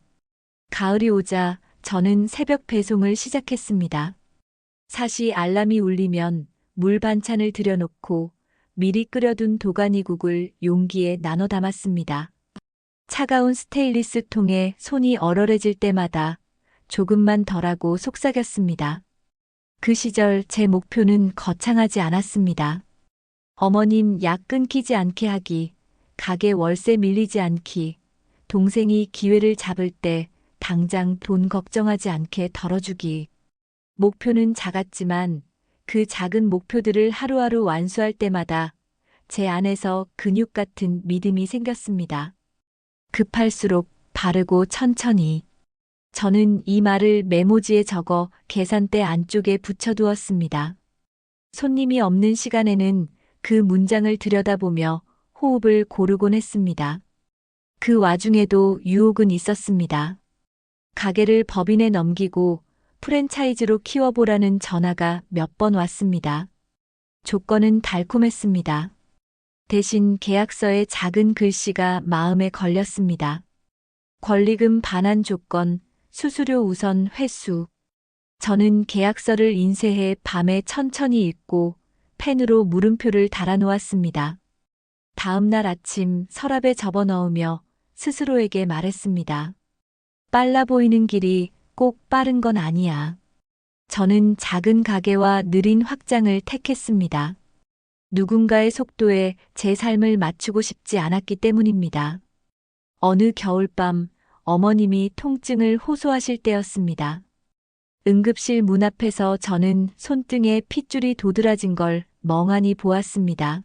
가을이 오자 저는 새벽 배송을 시작했습니다. 사시 알람이 울리면 물 반찬을 들여놓고 미리 끓여둔 도가니국을 용기에 나눠 담았습니다. 차가운 스테인리스 통에 손이 얼얼해질 때마다 조금만 덜하고 속삭였습니다. 그 시절 제 목표는 거창하지 않았습니다. 어머님 약 끊기지 않게 하기, 가게 월세 밀리지 않기, 동생이 기회를 잡을 때 당장 돈 걱정하지 않게 덜어주기. 목표는 작았지만 그 작은 목표들을 하루하루 완수할 때마다 제 안에서 근육 같은 믿음이 생겼습니다. 급할수록 바르고 천천히. 저는 이 말을 메모지에 적어 계산대 안쪽에 붙여두었습니다. 손님이 없는 시간에는 그 문장을 들여다보며 호흡을 고르곤 했습니다. 그 와중에도 유혹은 있었습니다. 가게를 법인에 넘기고 프랜차이즈로 키워보라는 전화가 몇 번 왔습니다. 조건은 달콤했습니다. 대신 계약서에 작은 글씨가 마음에 걸렸습니다. 권리금 반환 조건, 수수료 우선 횟수. 저는 계약서를 인쇄해 밤에 천천히 읽고 펜으로 물음표를 달아놓았습니다. 다음 날 아침 서랍에 접어넣으며 스스로에게 말했습니다. 빨라 보이는 길이 꼭 빠른 건 아니야. 저는 작은 가게와 느린 확장을 택했습니다. 누군가의 속도에 제 삶을 맞추고 싶지 않았기 때문입니다. 어느 겨울밤 어머님이 통증을 호소하실 때였습니다. 응급실 문 앞에서 저는 손등에 핏줄이 도드라진 걸 멍하니 보았습니다.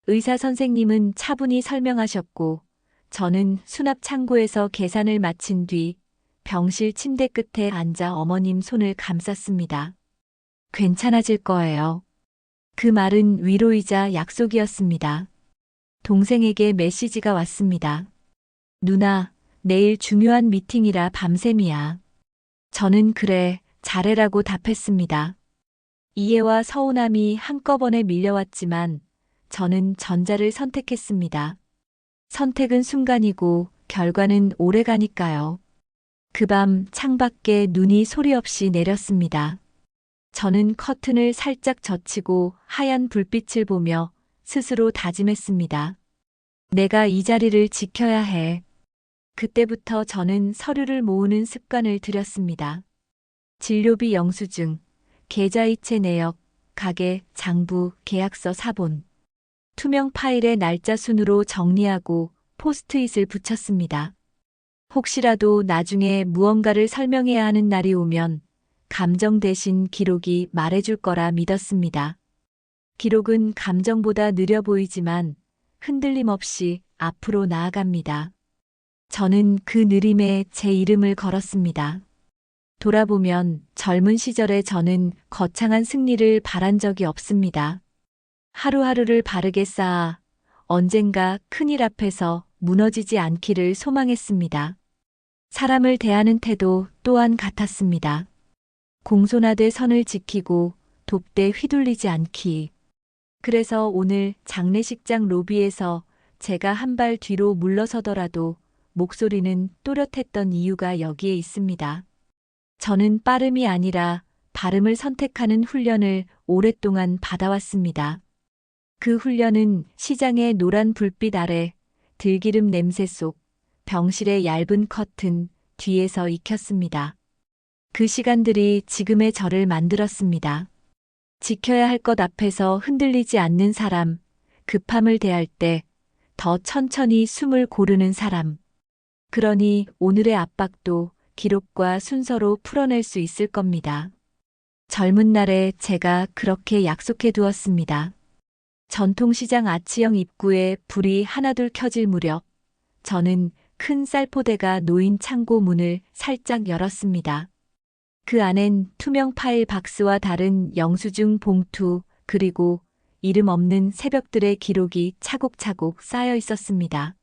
의사 선생님은 차분히 설명하셨고, 저는 수납 창고에서 계산을 마친 뒤 병실 침대 끝에 앉아 어머님 손을 감쌌습니다. 괜찮아질 거예요. 그 말은 위로이자 약속이었습니다. 동생에게 메시지가 왔습니다. 누나, 내일 중요한 미팅이라 밤샘이야. 저는 그래, 잘해라고 답했습니다. 이해와 서운함이 한꺼번에 밀려왔지만 저는 전자를 선택했습니다. 선택은 순간이고 결과는 오래 가니까요. 그 밤 창밖에 눈이 소리 없이 내렸습니다. 저는 커튼을 살짝 젖히고 하얀 불빛을 보며 스스로 다짐했습니다. 내가 이 자리를 지켜야 해. 그때부터 저는 서류를 모으는 습관을 들였습니다. 진료비 영수증, 계좌이체 내역, 가게, 장부, 계약서 사본. 투명 파일에 날짜 순으로 정리하고 포스트잇을 붙였습니다. 혹시라도 나중에 무언가를 설명해야 하는 날이 오면 감정 대신 기록이 말해줄 거라 믿었습니다. 기록은 감정보다 느려 보이지만 흔들림 없이 앞으로 나아갑니다. 저는 그 느림에 제 이름을 걸었습니다. 돌아보면 젊은 시절에 저는 거창한 승리를 바란 적이 없습니다. 하루하루를 바르게 쌓아 언젠가 큰일 앞에서 무너지지 않기를 소망했습니다. 사람을 대하는 태도 또한 같았습니다. 공손하되 선을 지키고 돕되 휘둘리지 않기. 그래서 오늘 장례식장 로비에서 제가 한 발 뒤로 물러서더라도 목소리는 또렷했던 이유가 여기에 있습니다. 저는 빠름이 아니라 발음을 선택하는 훈련을 오랫동안 받아왔습니다. 그 훈련은 시장의 노란 불빛 아래, 들기름 냄새 속, 병실의 얇은 커튼 뒤에서 익혔습니다. 그 시간들이 지금의 저를 만들었습니다. 지켜야 할 것 앞에서 흔들리지 않는 사람, 급함을 대할 때 더 천천히 숨을 고르는 사람. 그러니 오늘의 압박도 기록과 순서로 풀어낼 수 있을 겁니다. 젊은 날에 제가 그렇게 약속해 두었습니다. 전통시장 아치형 입구에 불이 하나둘 켜질 무렵, 저는 큰 쌀포대가 놓인 창고 문을 살짝 열었습니다. 그 안엔 투명 파일 박스와 다른 영수증 봉투, 그리고 이름 없는 새벽들의 기록이 차곡차곡 쌓여 있었습니다.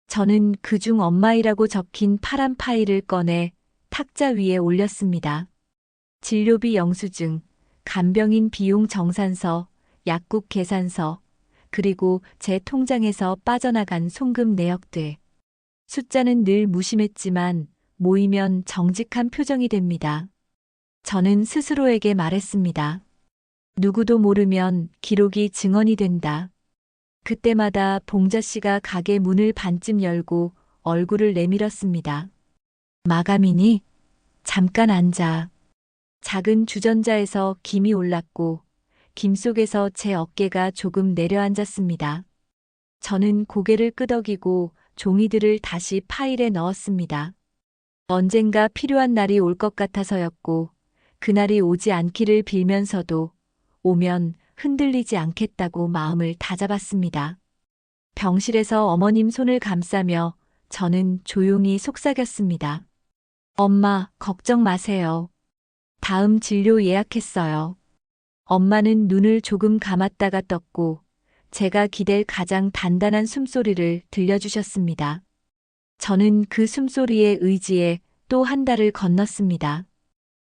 저는 그중 엄마이라고 적힌 파란 파일을 꺼내 탁자 위에 올렸습니다. 진료비 영수증, 간병인 비용 정산서, 약국 계산서, 그리고 제 통장에서 빠져나간 송금 내역들. 숫자는 늘 무심했지만 모이면 정직한 표정이 됩니다. 저는 스스로에게 말했습니다. 누구도 모르면 기록이 증언이 된다. 그때마다 봉자 씨가 가게 문을 반쯤 열고 얼굴을 내밀었습니다. 마감이니? 잠깐 앉아. 작은 주전자에서 김이 올랐고 김 속에서 제 어깨가 조금 내려앉았습니다. 저는 고개를 끄덕이고 종이들을 다시 파일에 넣었습니다. 언젠가 필요한 날이 올 것 같아서였고 그날이 오지 않기를 빌면서도 오면 흔들리지 않겠다고 마음을 다잡았습니다. 병실에서 어머님 손을 감싸며 저는 조용히 속삭였습니다. 엄마, 걱정 마세요. 다음 진료 예약했어요. 엄마는 눈을 조금 감았다가 떴고 제가 기댈 가장 단단한 숨소리를 들려주셨습니다. 저는 그 숨소리의 의지에 또 한 달을 건넜습니다.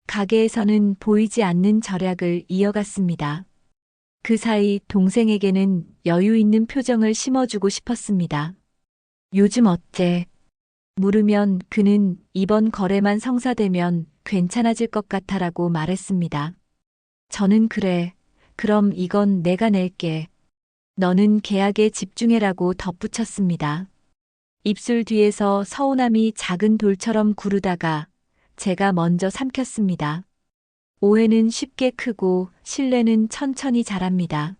가게에서는 보이지 않는 절약을 이어갔습니다. 그 사이 동생에게는 여유 있는 표정을 심어주고 싶었습니다. 요즘 어때? 물으면 그는 이번 거래만 성사되면 괜찮아질 것 같아라고 말했습니다. 저는 그래. 그럼 이건 내가 낼게. 너는 계약에 집중해라고 덧붙였습니다. 입술 뒤에서 서운함이 작은 돌처럼 구르다가 제가 먼저 삼켰습니다. 오해는 쉽게 크고 신뢰는 천천히 자랍니다.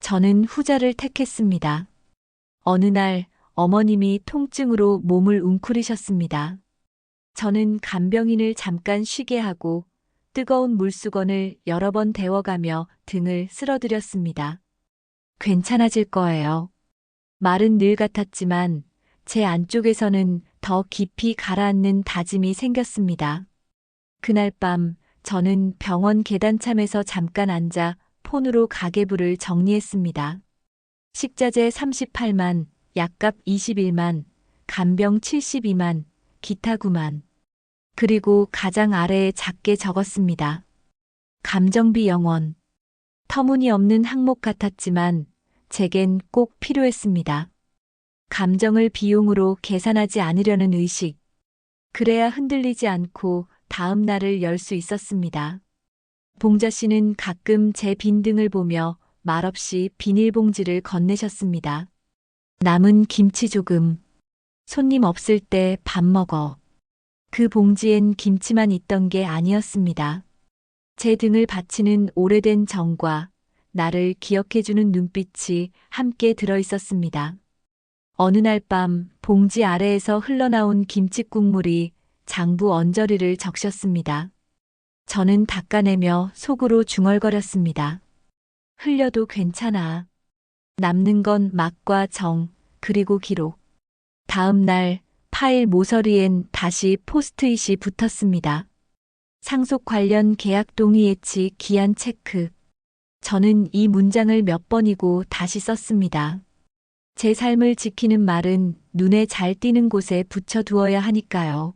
저는 후자를 택했습니다. 어느 날 어머님이 통증으로 몸을 웅크리셨습니다. 저는 간병인을 잠깐 쉬게 하고 뜨거운 물수건을 여러 번 데워가며 등을 쓸어드렸습니다. 괜찮아질 거예요. 말은 늘 같았지만 제 안쪽에서는 더 깊이 가라앉는 다짐이 생겼습니다. 그날 밤 저는 병원 계단참에서 잠깐 앉아 폰으로 가계부를 정리했습니다. 식자재 38만, 약값 21만, 간병 72만, 기타 9만. 그리고 가장 아래에 작게 적었습니다. 감정비 0원. 터무니없는 항목 같았지만 제겐 꼭 필요했습니다. 감정을 비용으로 계산하지 않으려는 의식. 그래야 흔들리지 않고 다음 날을 열 수 있었습니다. 봉자 씨는 가끔 제 빈등을 보며 말없이 비닐봉지를 건네셨습니다. 남은 김치 조금. 손님 없을 때 밥 먹어. 그 봉지엔 김치만 있던 게 아니었습니다. 제 등을 받치는 오래된 정과 나를 기억해주는 눈빛이 함께 들어 있었습니다. 어느 날 밤 봉지 아래에서 흘러나온 김칫국물이 장부 언저리를 적셨습니다. 저는 닦아내며 속으로 중얼거렸습니다. 흘려도 괜찮아. 남는 건 맛과 정, 그리고 기록. 다음 날 파일 모서리엔 다시 포스트잇이 붙었습니다. 상속 관련 계약 동의예치 기한 체크. 저는 이 문장을 몇 번이고 다시 썼습니다. 제 삶을 지키는 말은 눈에 잘 띄는 곳에 붙여두어야 하니까요.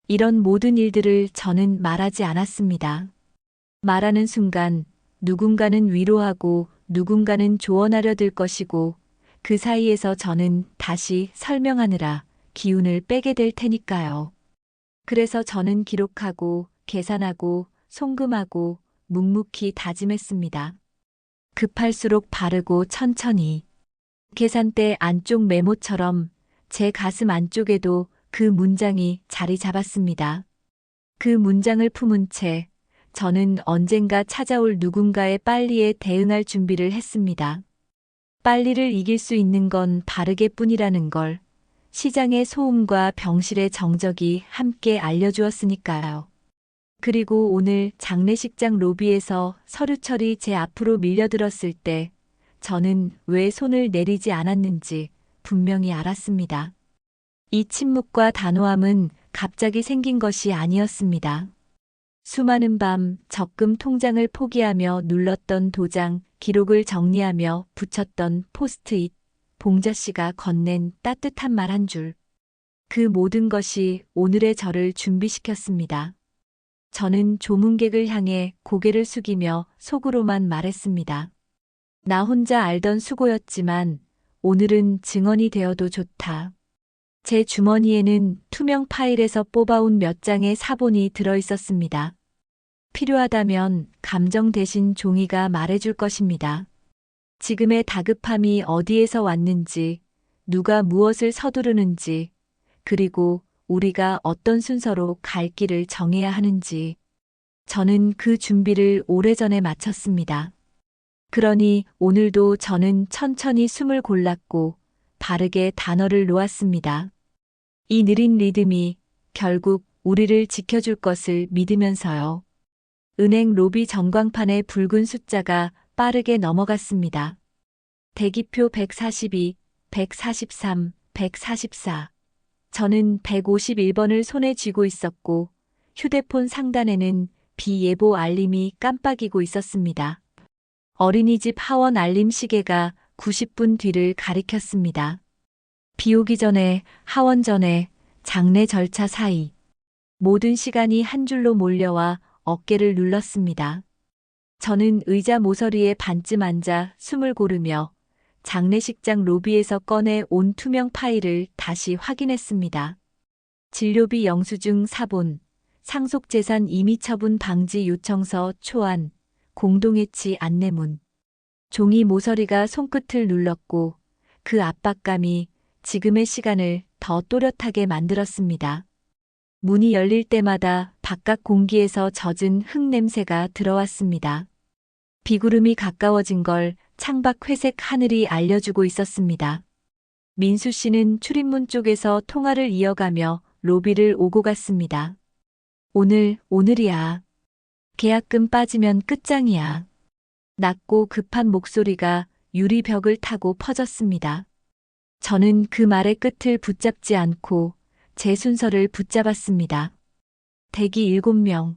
이런 모든 일들을 저는 말하지 않았습니다. 말하는 순간 누군가는 위로하고 누군가는 조언하려 들 것이고 그 사이에서 저는 다시 설명하느라 기운을 빼게 될 테니까요. 그래서 저는 기록하고 계산하고 송금하고 묵묵히 다짐했습니다. 급할수록 바르고 천천히. 계산대 안쪽 메모처럼 제 가슴 안쪽에도 그 문장이 자리 잡았습니다. 그 문장을 품은 채 저는 언젠가 찾아올 누군가의 빨리에 대응할 준비를 했습니다. 빨리를 이길 수 있는 건 바르게뿐이라는 걸 시장의 소음과 병실의 정적이 함께 알려주었으니까요. 그리고 오늘 장례식장 로비에서 서류철이 제 앞으로 밀려들었을 때 저는 왜 손을 내리지 않았는지 분명히 알았습니다. 이 침묵과 단호함은 갑자기 생긴 것이 아니었습니다. 수많은 밤 적금 통장을 포기하며 눌렀던 도장, 기록을 정리하며 붙였던 포스트잇, 봉자 씨가 건넨 따뜻한 말 한 줄. 그 모든 것이 오늘의 저를 준비시켰습니다. 저는 조문객을 향해 고개를 숙이며 속으로만 말했습니다. 나 혼자 알던 수고였지만 오늘은 증언이 되어도 좋다. 제 주머니에는 투명 파일에서 뽑아온 몇 장의 사본이 들어 있었습니다. 필요하다면 감정 대신 종이가 말해줄 것입니다. 지금의 다급함이 어디에서 왔는지, 누가 무엇을 서두르는지, 그리고 우리가 어떤 순서로 갈 길을 정해야 하는지. 저는 그 준비를 오래전에 마쳤습니다. 그러니 오늘도 저는 천천히 숨을 골랐고 바르게 단어를 놓았습니다. 이 느린 리듬이 결국 우리를 지켜줄 것을 믿으면서요. 은행 로비 전광판의 붉은 숫자가 빠르게 넘어갔습니다. 대기표 142, 143, 144. 저는 151번을 손에 쥐고 있었고 휴대폰 상단에는 비예보 알림이 깜빡이고 있었습니다. 어린이집 하원 알림 시계가 90분 뒤를 가리켰습니다. 비 오기 전에, 하원 전에, 장례 절차 사이. 모든 시간이 한 줄로 몰려와 어깨를 눌렀습니다. 저는 의자 모서리에 반쯤 앉아 숨을 고르며 장례식장 로비에서 꺼내 온 투명 파일을 다시 확인했습니다. 진료비 영수증 사본, 상속재산 임의처분 방지 요청서 초안, 공동해치 안내문. 종이 모서리가 손끝을 눌렀고 그 압박감이 지금의 시간을 더 또렷하게 만들었습니다. 문이 열릴 때마다 바깥 공기에서 젖은 흙 냄새가 들어왔습니다. 비구름이 가까워진 걸 창밖 회색 하늘이 알려주고 있었습니다. 민수 씨는 출입문 쪽에서 통화를 이어가며 로비를 오고 갔습니다. 오늘이야. 계약금 빠지면 끝장이야. 낮고 급한 목소리가 유리벽을 타고 퍼졌습니다. 저는 그 말의 끝을 붙잡지 않고 제 순서를 붙잡았습니다. 대기 7명,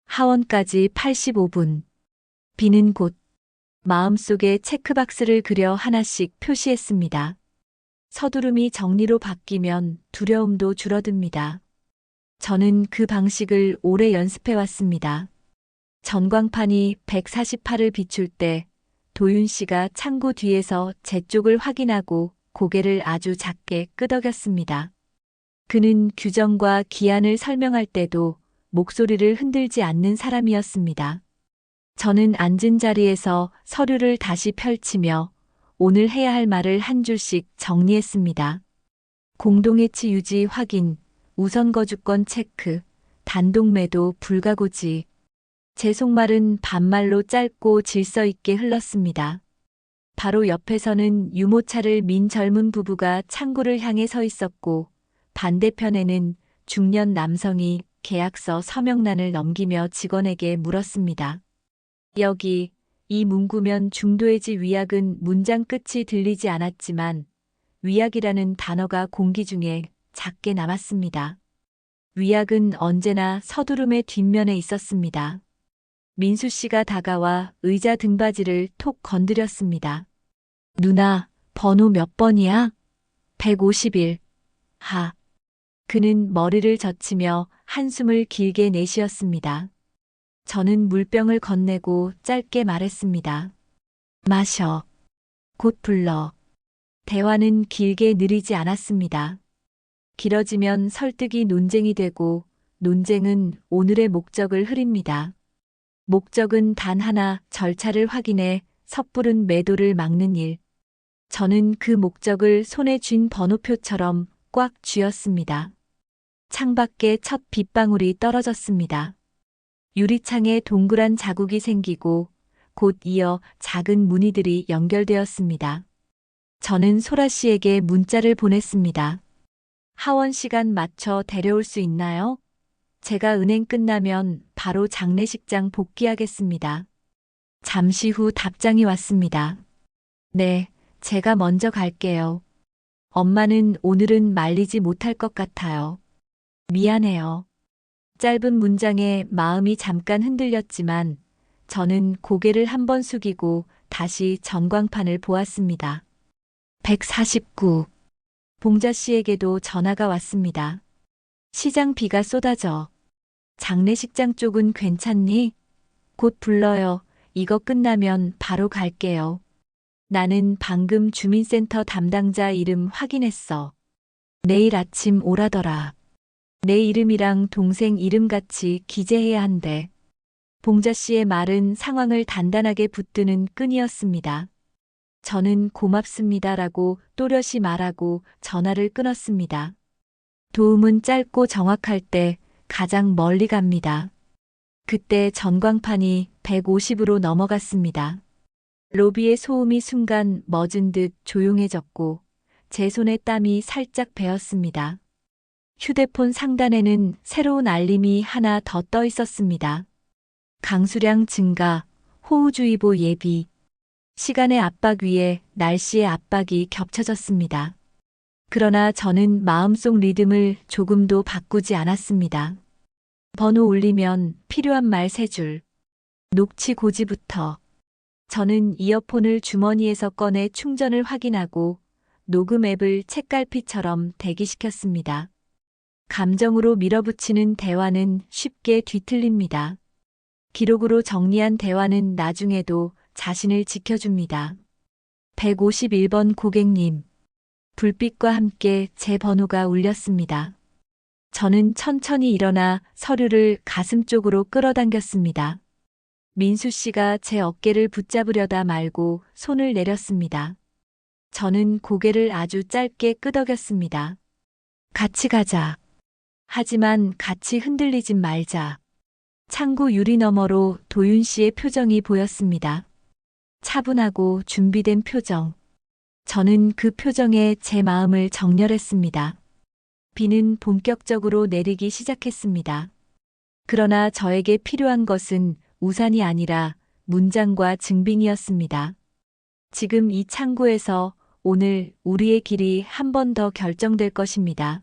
하원까지 85분, 비는 곳, 마음속에 체크박스를 그려 하나씩 표시했습니다. 서두름이 정리로 바뀌면 두려움도 줄어듭니다. 저는 그 방식을 오래 연습해 왔습니다. 전광판이 148을 비출 때 도윤 씨가 창구 뒤에서 제 쪽을 확인하고 고개를 아주 작게 끄덕였습니다. 그는 규정과 기한을 설명할 때도 목소리를 흔들지 않는 사람이었습니다. 저는 앉은 자리에서 서류를 다시 펼치며 오늘 해야 할 말을 한 줄씩 정리했습니다. 공동해치 유지 확인, 우선거주권 체크, 단독매도 불가고지. 제 속말은 반말로 짧고 질서 있게 흘렀습니다. 바로 옆에서는 유모차를 민 젊은 부부가 창구를 향해 서 있었고 반대편에는 중년 남성이 계약서 서명란을 넘기며 직원에게 물었습니다. 여기 이 문구면 중도해지 위약은 문장 끝이 들리지 않았지만 위약이라는 단어가 공기 중에 작게 남았습니다. 위약은 언제나 서두름의 뒷면에 있었습니다. 민수 씨가 다가와 의자 등받이를 톡 건드렸습니다. 누나, 번호 몇 번이야? 151. 하. 그는 머리를 젖히며 한숨을 길게 내쉬었습니다. 저는 물병을 건네고 짧게 말했습니다. 마셔. 곧 불러. 대화는 길게 느리지 않았습니다. 길어지면 설득이 논쟁이 되고 논쟁은 오늘의 목적을 흐립니다. 목적은 단 하나, 절차를 확인해 섣부른 매도를 막는 일. 저는 그 목적을 손에 쥔 번호표처럼 꽉 쥐었습니다. 창밖에 첫 빗방울이 떨어졌습니다. 유리창에 동그란 자국이 생기고 곧 이어 작은 무늬들이 연결되었습니다. 저는 소라 씨에게 문자를 보냈습니다. 하원 시간 맞춰 데려올 수 있나요? 제가 은행 끝나면 바로 장례식장 복귀하겠습니다. 잠시 후 답장이 왔습니다. 네, 제가 먼저 갈게요. 엄마는 오늘은 말리지 못할 것 같아요. 미안해요. 짧은 문장에 마음이 잠깐 흔들렸지만 저는 고개를 한번 숙이고 다시 전광판을 보았습니다. 149. 봉자 씨에게도 전화가 왔습니다. 시장 비가 쏟아져. 장례식장 쪽은 괜찮니? 곧 불러요. 이거 끝나면 바로 갈게요. 나는 방금 주민센터 담당자 이름 확인했어. 내일 아침 오라더라. 내 이름이랑 동생 이름 같이 기재해야 한대. 봉자 씨의 말은 상황을 단단하게 붙드는 끈이었습니다. 저는 고맙습니다라고 또렷이 말하고 전화를 끊었습니다. 도움은 짧고 정확할 때 가장 멀리 갑니다. 그때 전광판이 150으로 넘어갔습니다. 로비의 소음이 순간 멎은 듯 조용해졌고 제 손에 땀이 살짝 배었습니다. 휴대폰 상단에는 새로운 알림이 하나 더 떠 있었습니다. 강수량 증가, 호우주의보 예비. 시간의 압박 위에 날씨의 압박이 겹쳐졌습니다. 그러나 저는 마음속 리듬을 조금도 바꾸지 않았습니다. 번호 울리면 필요한 말 3줄. 녹취 고지부터. 저는 이어폰을 주머니에서 꺼내 충전을 확인하고 녹음 앱을 책갈피처럼 대기시켰습니다. 감정으로 밀어붙이는 대화는 쉽게 뒤틀립니다. 기록으로 정리한 대화는 나중에도 자신을 지켜줍니다. 151번 고객님. 불빛과 함께 제 번호가 울렸습니다. 저는 천천히 일어나 서류를 가슴 쪽으로 끌어당겼습니다. 민수 씨가 제 어깨를 붙잡으려다 말고 손을 내렸습니다. 저는 고개를 아주 짧게 끄덕였습니다. 같이 가자. 하지만 같이 흔들리진 말자. 창구 유리 너머로 도윤 씨의 표정이 보였습니다. 차분하고 준비된 표정. 저는 그 표정에 제 마음을 정렬했습니다. 비는 본격적으로 내리기 시작했습니다. 그러나 저에게 필요한 것은 우산이 아니라 문장과 증빙이었습니다. 지금 이 창구에서 오늘 우리의 길이 한 번 더 결정될 것입니다.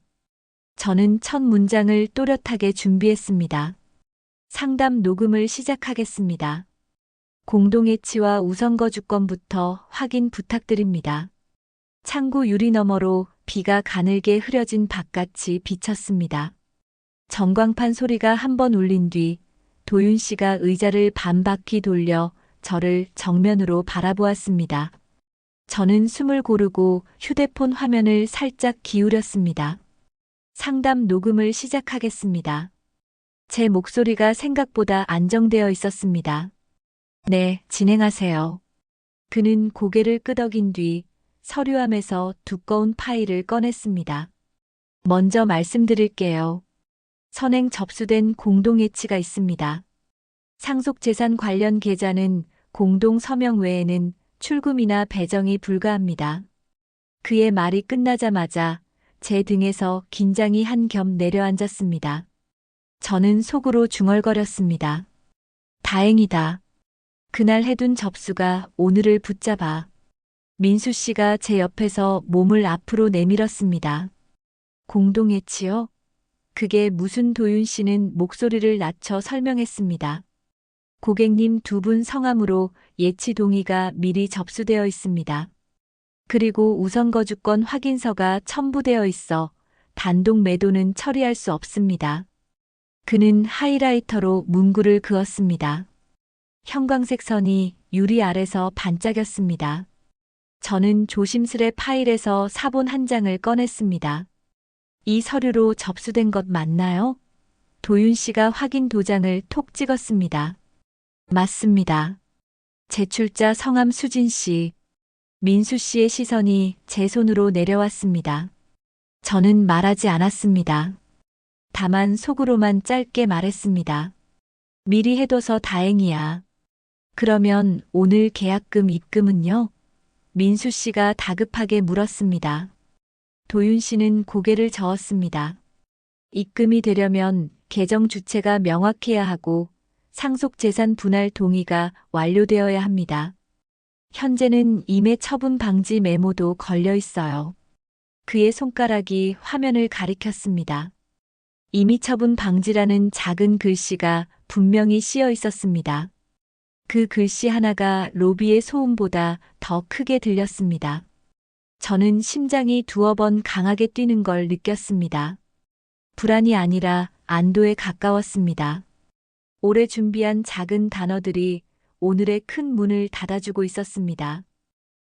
저는 첫 문장을 또렷하게 준비했습니다. 상담 녹음을 시작하겠습니다. 공동예치와 우선거주권부터 확인 부탁드립니다. 창구 유리 너머로 비가 가늘게 흐려진 바깥이 비쳤습니다. 전광판 소리가 한 번 울린 뒤 도윤 씨가 의자를 반바퀴 돌려 저를 정면으로 바라보았습니다. 저는 숨을 고르고 휴대폰 화면을 살짝 기울였습니다. 상담 녹음을 시작하겠습니다. 제 목소리가 생각보다 안정되어 있었습니다. 네, 진행하세요. 그는 고개를 끄덕인 뒤 서류함에서 두꺼운 파일을 꺼냈습니다. 먼저 말씀드릴게요. 선행 접수된 공동예치가 있습니다. 상속재산 관련 계좌는 공동 서명 외에는 출금이나 배정이 불가합니다. 그의 말이 끝나자마자 제 등에서 긴장이 한 겹 내려앉았습니다. 저는 속으로 중얼거렸습니다. 다행이다. 그날 해둔 접수가 오늘을 붙잡아. 민수 씨가 제 옆에서 몸을 앞으로 내밀었습니다. 공동예치요? 그게 무슨 도윤 씨는 목소리를 낮춰 설명했습니다. 고객님 두 분 성함으로 예치 동의가 미리 접수되어 있습니다. 그리고 우선거주권 확인서가 첨부되어 있어 단독 매도는 처리할 수 없습니다. 그는 하이라이터로 문구를 그었습니다. 형광색 선이 유리 아래서 반짝였습니다. 저는 조심스레 파일에서 사본 한 장을 꺼냈습니다. 이 서류로 접수된 것 맞나요? 도윤 씨가 확인 도장을 톡 찍었습니다. 맞습니다. 제출자 성함 수진 씨. 민수 씨의 시선이 제 손으로 내려왔습니다. 저는 말하지 않았습니다. 다만 속으로만 짧게 말했습니다. 미리 해둬서 다행이야. 그러면 오늘 계약금 입금은요? 민수 씨가 다급하게 물었습니다. 도윤 씨는 고개를 저었습니다. 입금이 되려면 계정 주체가 명확해야 하고 상속재산 분할 동의가 완료되어야 합니다. 현재는 임해 처분 방지 메모도 걸려 있어요. 그의 손가락이 화면을 가리켰습니다. 임의 처분 방지라는 작은 글씨가 분명히 씌어 있었습니다. 그 글씨 하나가 로비의 소음보다 더 크게 들렸습니다. 저는 심장이 두어 번 강하게 뛰는 걸 느꼈습니다. 불안이 아니라 안도에 가까웠습니다. 오래 준비한 작은 단어들이 오늘의 큰 문을 닫아주고 있었습니다.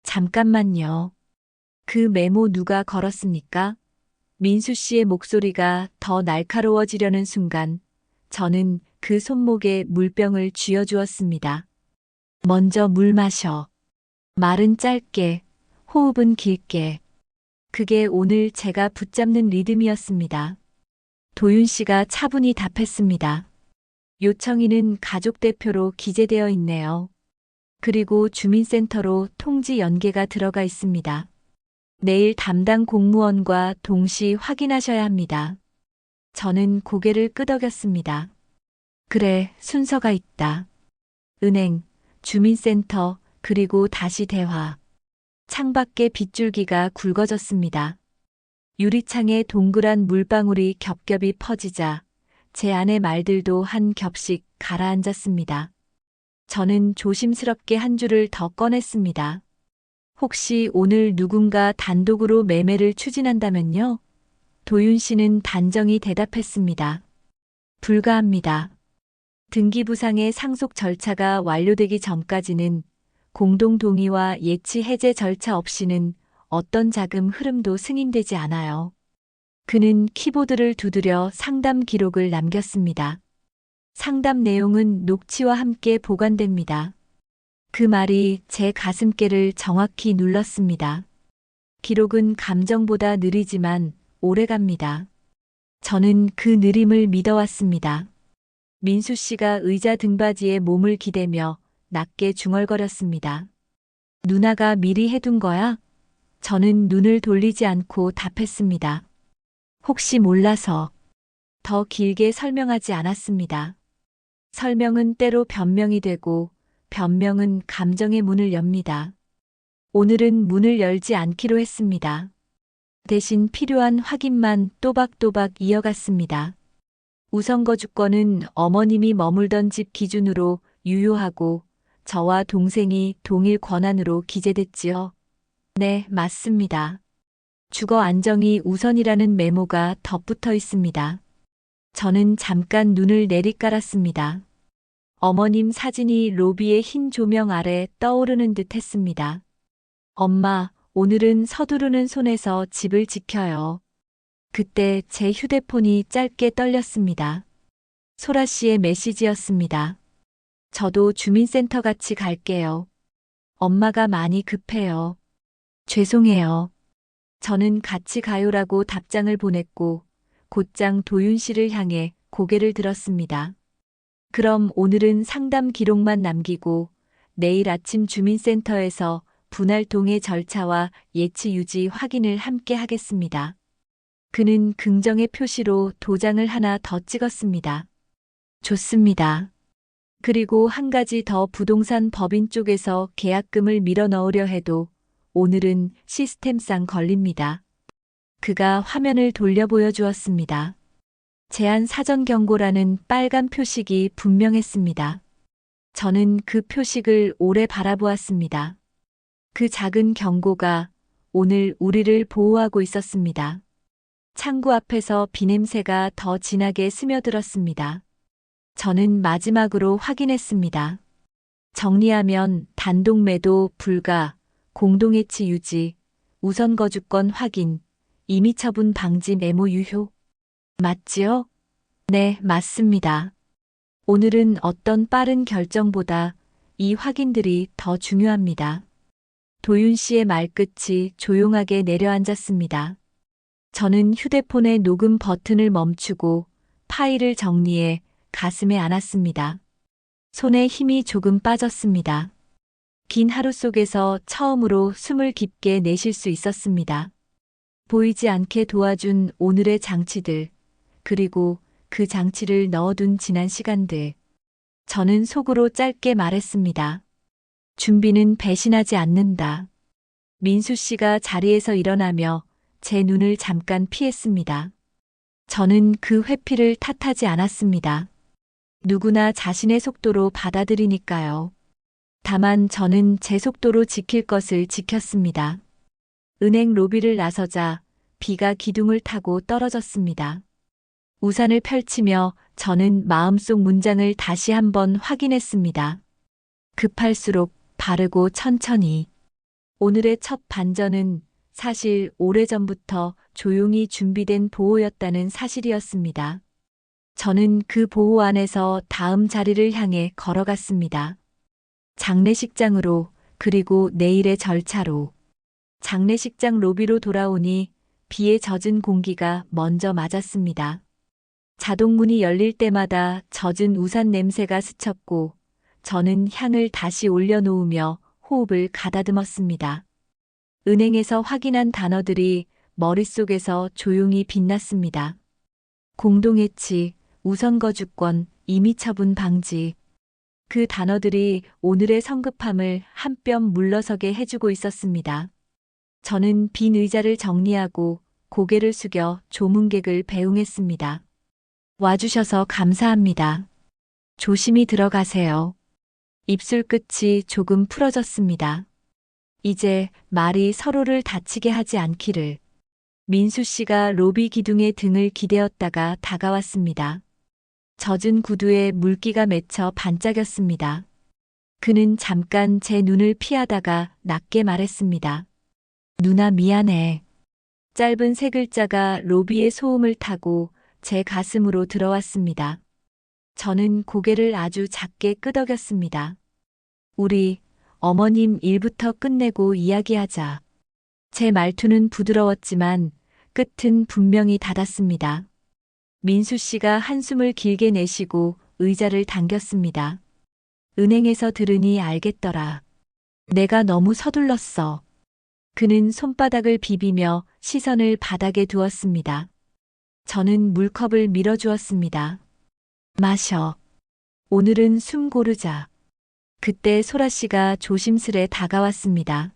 잠깐만요. 그 메모 누가 걸었습니까? 민수 씨의 목소리가 더 날카로워지려는 순간 저는 그 손목에 물병을 쥐어주었습니다. 먼저 물 마셔. 말은 짧게, 호흡은 길게. 그게 오늘 제가 붙잡는 리듬이었습니다. 도윤 씨가 차분히 답했습니다. 요청인은 가족 대표로 기재되어 있네요. 그리고 주민센터로 통지 연계가 들어가 있습니다. 내일 담당 공무원과 동시 확인하셔야 합니다. 저는 고개를 끄덕였습니다. 그래, 순서가 있다. 은행, 주민센터, 그리고 다시 대화. 창밖에 빗줄기가 굵어졌습니다. 유리창에 동그란 물방울이 겹겹이 퍼지자 제 안의 말들도 한 겹씩 가라앉았습니다. 저는 조심스럽게 한 줄을 더 꺼냈습니다. 혹시 오늘 누군가 단독으로 매매를 추진한다면요? 도윤 씨는 단정히 대답했습니다. 불가합니다. 등기부상의 상속 절차가 완료되기 전까지는 공동 동의와 예치 해제 절차 없이는 어떤 자금 흐름도 승인되지 않아요. 그는 키보드를 두드려 상담 기록을 남겼습니다. 상담 내용은 녹취와 함께 보관됩니다. 그 말이 제 가슴께를 정확히 눌렀습니다. 기록은 감정보다 느리지만 오래갑니다. 저는 그 느림을 믿어왔습니다. 민수 씨가 의자 등받이에 몸을 기대며 낮게 중얼거렸습니다. 누나가 미리 해둔 거야? 저는 눈을 돌리지 않고 답했습니다. 혹시 몰라서. 더 길게 설명하지 않았습니다. 설명은 때로 변명이 되고 변명은 감정의 문을 엽니다. 오늘은 문을 열지 않기로 했습니다. 대신 필요한 확인만 또박또박 이어갔습니다. 우선거주권은 어머님이 머물던 집 기준으로 유효하고 저와 동생이 동일 권한으로 기재됐지요. 네, 맞습니다. 주거 안정이 우선이라는 메모가 덧붙어 있습니다. 저는 잠깐 눈을 내리깔았습니다. 어머님 사진이 로비의 흰 조명 아래 떠오르는 듯 했습니다. 엄마, 오늘은 서두르는 손에서 집을 지켜요. 그때 제 휴대폰이 짧게 떨렸습니다. 소라 씨의 메시지였습니다. 저도 주민센터 같이 갈게요. 엄마가 많이 급해요. 죄송해요. 저는 같이 가요라고 답장을 보냈고 곧장 도윤 씨를 향해 고개를 들었습니다. 그럼 오늘은 상담 기록만 남기고 내일 아침 주민센터에서 분할 동의 절차와 예치 유지 확인을 함께 하겠습니다. 그는 긍정의 표시로 도장을 하나 더 찍었습니다. 좋습니다. 그리고 한 가지 더 부동산 법인 쪽에서 계약금을 밀어 넣으려 해도 오늘은 시스템상 걸립니다. 그가 화면을 돌려 보여주었습니다. 제한 사전 경고라는 빨간 표식이 분명했습니다. 저는 그 표식을 오래 바라보았습니다. 그 작은 경고가 오늘 우리를 보호하고 있었습니다. 창구 앞에서 비냄새가 더 진하게 스며들었습니다. 저는 마지막으로 확인했습니다. 정리하면 단독 매도 불가, 공동해치 유지, 우선거주권 확인, 임의처분 방지 메모 유효. 맞지요? 네, 맞습니다. 오늘은 어떤 빠른 결정보다 이 확인들이 더 중요합니다. 도윤 씨의 말끝이 조용하게 내려앉았습니다. 저는 휴대폰의 녹음 버튼을 멈추고 파일을 정리해 가슴에 안았습니다. 손에 힘이 조금 빠졌습니다. 긴 하루 속에서 처음으로 숨을 깊게 내쉴 수 있었습니다. 보이지 않게 도와준 오늘의 장치들, 그리고 그 장치를 넣어둔 지난 시간들. 저는 속으로 짧게 말했습니다. 준비는 배신하지 않는다. 민수 씨가 자리에서 일어나며 제 눈을 잠깐 피했습니다. 저는 그 회피를 탓하지 않았습니다. 누구나 자신의 속도로 받아들이니까요. 다만 저는 제 속도로 지킬 것을 지켰습니다. 은행 로비를 나서자 비가 기둥을 타고 떨어졌습니다. 우산을 펼치며 저는 마음속 문장을 다시 한번 확인했습니다. 급할수록 바르고 천천히. 오늘의 첫 반전은 사실 오래전부터 조용히 준비된 보호였다는 사실이었습니다. 저는 그 보호 안에서 다음 자리를 향해 걸어갔습니다. 장례식장으로, 그리고 내일의 절차로. 장례식장 로비로 돌아오니 비에 젖은 공기가 먼저 맞았습니다. 자동문이 열릴 때마다 젖은 우산 냄새가 스쳤고 저는 향을 다시 올려놓으며 호흡을 가다듬었습니다. 은행에서 확인한 단어들이 머릿속에서 조용히 빛났습니다. 공동해치, 우선거주권, 임의처분 방지. 그 단어들이 오늘의 성급함을 한 뼘 물러서게 해주고 있었습니다. 저는 빈 의자를 정리하고 고개를 숙여 조문객을 배웅했습니다. 와주셔서 감사합니다. 조심히 들어가세요. 입술 끝이 조금 풀어졌습니다. 이제 말이 서로를 다치게 하지 않기를. 민수 씨가 로비 기둥에 등을 기대었다가 다가왔습니다. 젖은 구두에 물기가 맺혀 반짝였습니다. 그는 잠깐 제 눈을 피하다가 낮게 말했습니다. 누나 미안해. 짧은 세 글자가 로비의 소음을 타고 제 가슴으로 들어왔습니다. 저는 고개를 아주 작게 끄덕였습니다. 우리 어머님 일부터 끝내고 이야기하자. 제 말투는 부드러웠지만 끝은 분명히 닫았습니다. 민수 씨가 한숨을 길게 내쉬고 의자를 당겼습니다. 은행에서 들으니 알겠더라. 내가 너무 서둘렀어. 그는 손바닥을 비비며 시선을 바닥에 두었습니다. 저는 물컵을 밀어주었습니다. 마셔. 오늘은 숨 고르자. 그때 소라 씨가 조심스레 다가왔습니다.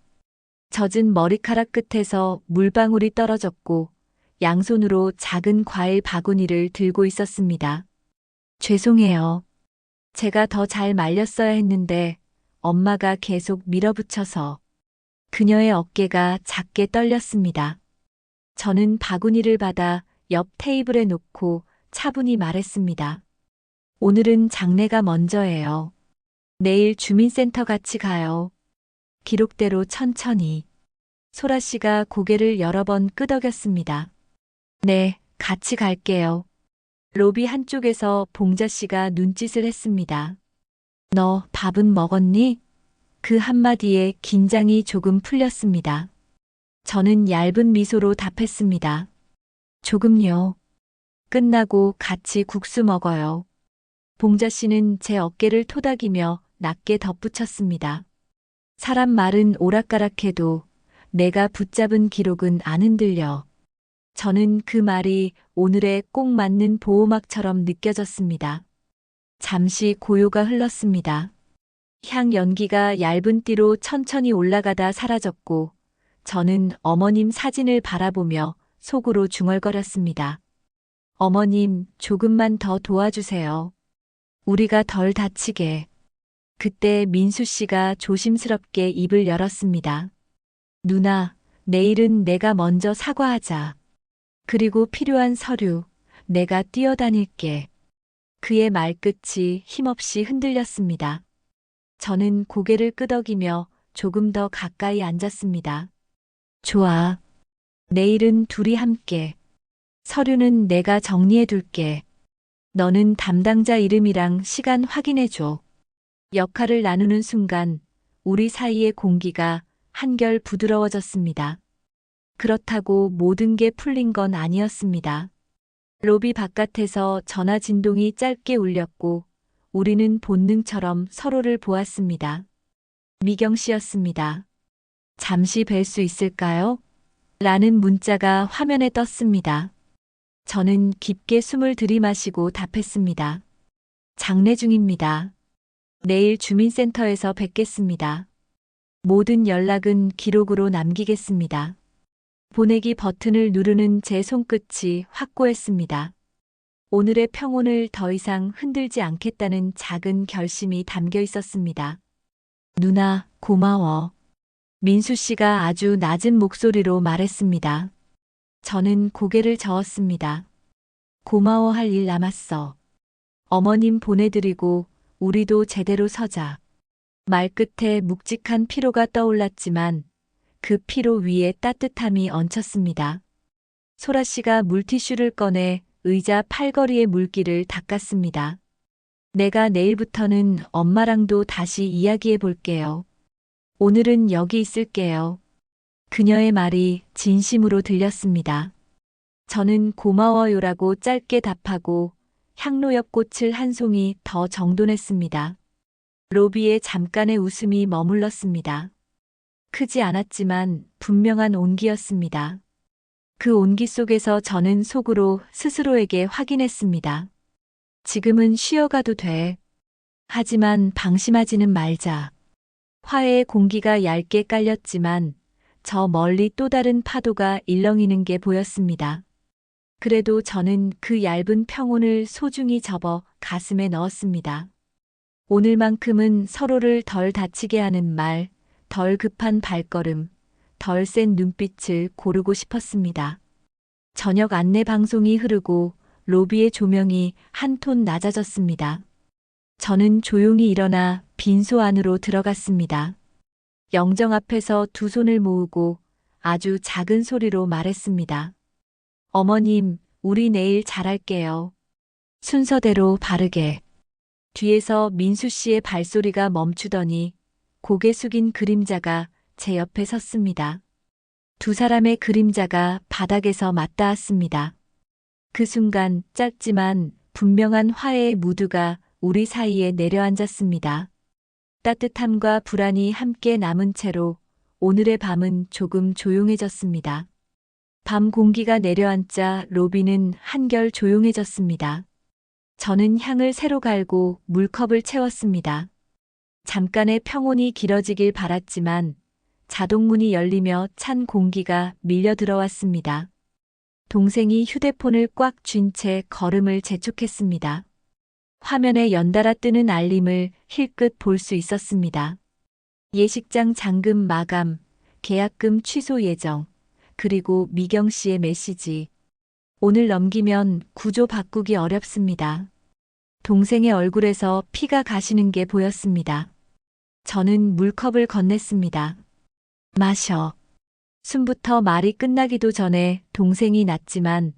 젖은 머리카락 끝에서 물방울이 떨어졌고 양손으로 작은 과일 바구니를 들고 있었습니다. 죄송해요. 제가 더 잘 말렸어야 했는데 엄마가 계속 밀어붙여서 그녀의 어깨가 작게 떨렸습니다. 저는 바구니를 받아 옆 테이블에 놓고 차분히 말했습니다. 오늘은 장례가 먼저예요. 내일 주민센터 같이 가요. 기록대로 천천히. 소라 씨가 고개를 여러 번 끄덕였습니다. 네, 같이 갈게요. 로비 한쪽에서 봉자 씨가 눈짓을 했습니다. 너 밥은 먹었니? 그 한마디에 긴장이 조금 풀렸습니다. 저는 얇은 미소로 답했습니다. 조금요. 끝나고 같이 국수 먹어요. 봉자 씨는 제 어깨를 토닥이며 낮게 덧붙였습니다. 사람 말은 오락가락해도 내가 붙잡은 기록은 안 흔들려. 저는 그 말이 오늘에 꼭 맞는 보호막처럼 느껴졌습니다. 잠시 고요가 흘렀습니다. 향 연기가 얇은 띠로 천천히 올라가다 사라졌고 저는 어머님 사진을 바라보며 속으로 중얼거렸습니다. 어머님, 조금만 더 도와주세요. 우리가 덜 다치게. 그때 민수 씨가 조심스럽게 입을 열었습니다. 누나, 내일은 내가 먼저 사과하자. 그리고 필요한 서류, 내가 뛰어다닐게. 그의 말끝이 힘없이 흔들렸습니다. 저는 고개를 끄덕이며 조금 더 가까이 앉았습니다. 좋아. 내일은 둘이 함께. 서류는 내가 정리해 둘게. 너는 담당자 이름이랑 시간 확인해줘. 역할을 나누는 순간 우리 사이의 공기가 한결 부드러워졌습니다. 그렇다고 모든 게 풀린 건 아니었습니다. 로비 바깥에서 전화 진동이 짧게 울렸고 우리는 본능처럼 서로를 보았습니다. 미경 씨였습니다. 잠시 뵐 수 있을까요? 라는 문자가 화면에 떴습니다. 저는 깊게 숨을 들이마시고 답했습니다. 장례 중입니다. 내일 주민센터에서 뵙겠습니다. 모든 연락은 기록으로 남기겠습니다. 보내기 버튼을 누르는 제 손끝이 확고했습니다. 오늘의 평온을 더 이상 흔들지 않겠다는 작은 결심이 담겨 있었습니다. 누나, 고마워. 민수 씨가 아주 낮은 목소리로 말했습니다. 저는 고개를 저었습니다. 고마워할 일 남았어. 어머님 보내드리고 우리도 제대로 서자. 말끝에 묵직한 피로가 떠올랐지만 그 피로 위에 따뜻함이 얹혔습니다. 소라 씨가 물티슈를 꺼내 의자 팔걸이의 물기를 닦았습니다. 내가 내일부터는 엄마랑도 다시 이야기해 볼게요. 오늘은 여기 있을게요. 그녀의 말이 진심으로 들렸습니다. 저는 고마워요라고 짧게 답하고 향로 옆 꽃을 한 송이 더 정돈했습니다. 로비에 잠깐의 웃음이 머물렀습니다. 크지 않았지만 분명한 온기였습니다. 그 온기 속에서 저는 속으로 스스로에게 확인했습니다. 지금은 쉬어가도 돼. 하지만 방심하지는 말자. 화해의 공기가 얇게 깔렸지만 저 멀리 또 다른 파도가 일렁이는 게 보였습니다. 그래도 저는 그 얇은 평온을 소중히 접어 가슴에 넣었습니다. 오늘만큼은 서로를 덜 다치게 하는 말, 덜 급한 발걸음, 덜 센 눈빛을 고르고 싶었습니다. 저녁 안내 방송이 흐르고 로비의 조명이 한 톤 낮아졌습니다. 저는 조용히 일어나 빈소 안으로 들어갔습니다. 영정 앞에서 두 손을 모으고 아주 작은 소리로 말했습니다. 어머님, 우리 내일 잘할게요. 순서대로 바르게. 뒤에서 민수 씨의 발소리가 멈추더니 고개 숙인 그림자가 제 옆에 섰습니다. 두 사람의 그림자가 바닥에서 맞닿았습니다. 그 순간 짧지만 분명한 화해의 무드가 우리 사이에 내려앉았습니다. 따뜻함과 불안이 함께 남은 채로 오늘의 밤은 조금 조용해졌습니다. 밤 공기가 내려앉자 로비는 한결 조용해졌습니다. 저는 향을 새로 갈고 물컵을 채웠습니다. 잠깐의 평온이 길어지길 바랐지만 자동문이 열리며 찬 공기가 밀려 들어왔습니다. 동생이 휴대폰을 꽉 쥔 채 걸음을 재촉했습니다. 화면에 연달아 뜨는 알림을 힐끗 볼 수 있었습니다. 예식장 잔금 마감, 계약금 취소 예정, 그리고 미경 씨의 메시지. 오늘 넘기면 구조 바꾸기 어렵습니다. 동생의 얼굴에서 피가 가시는 게 보였습니다. 저는 물컵을 건넸습니다. 마셔. 숨부터 말이 끝나기도 전에 동생이 났지만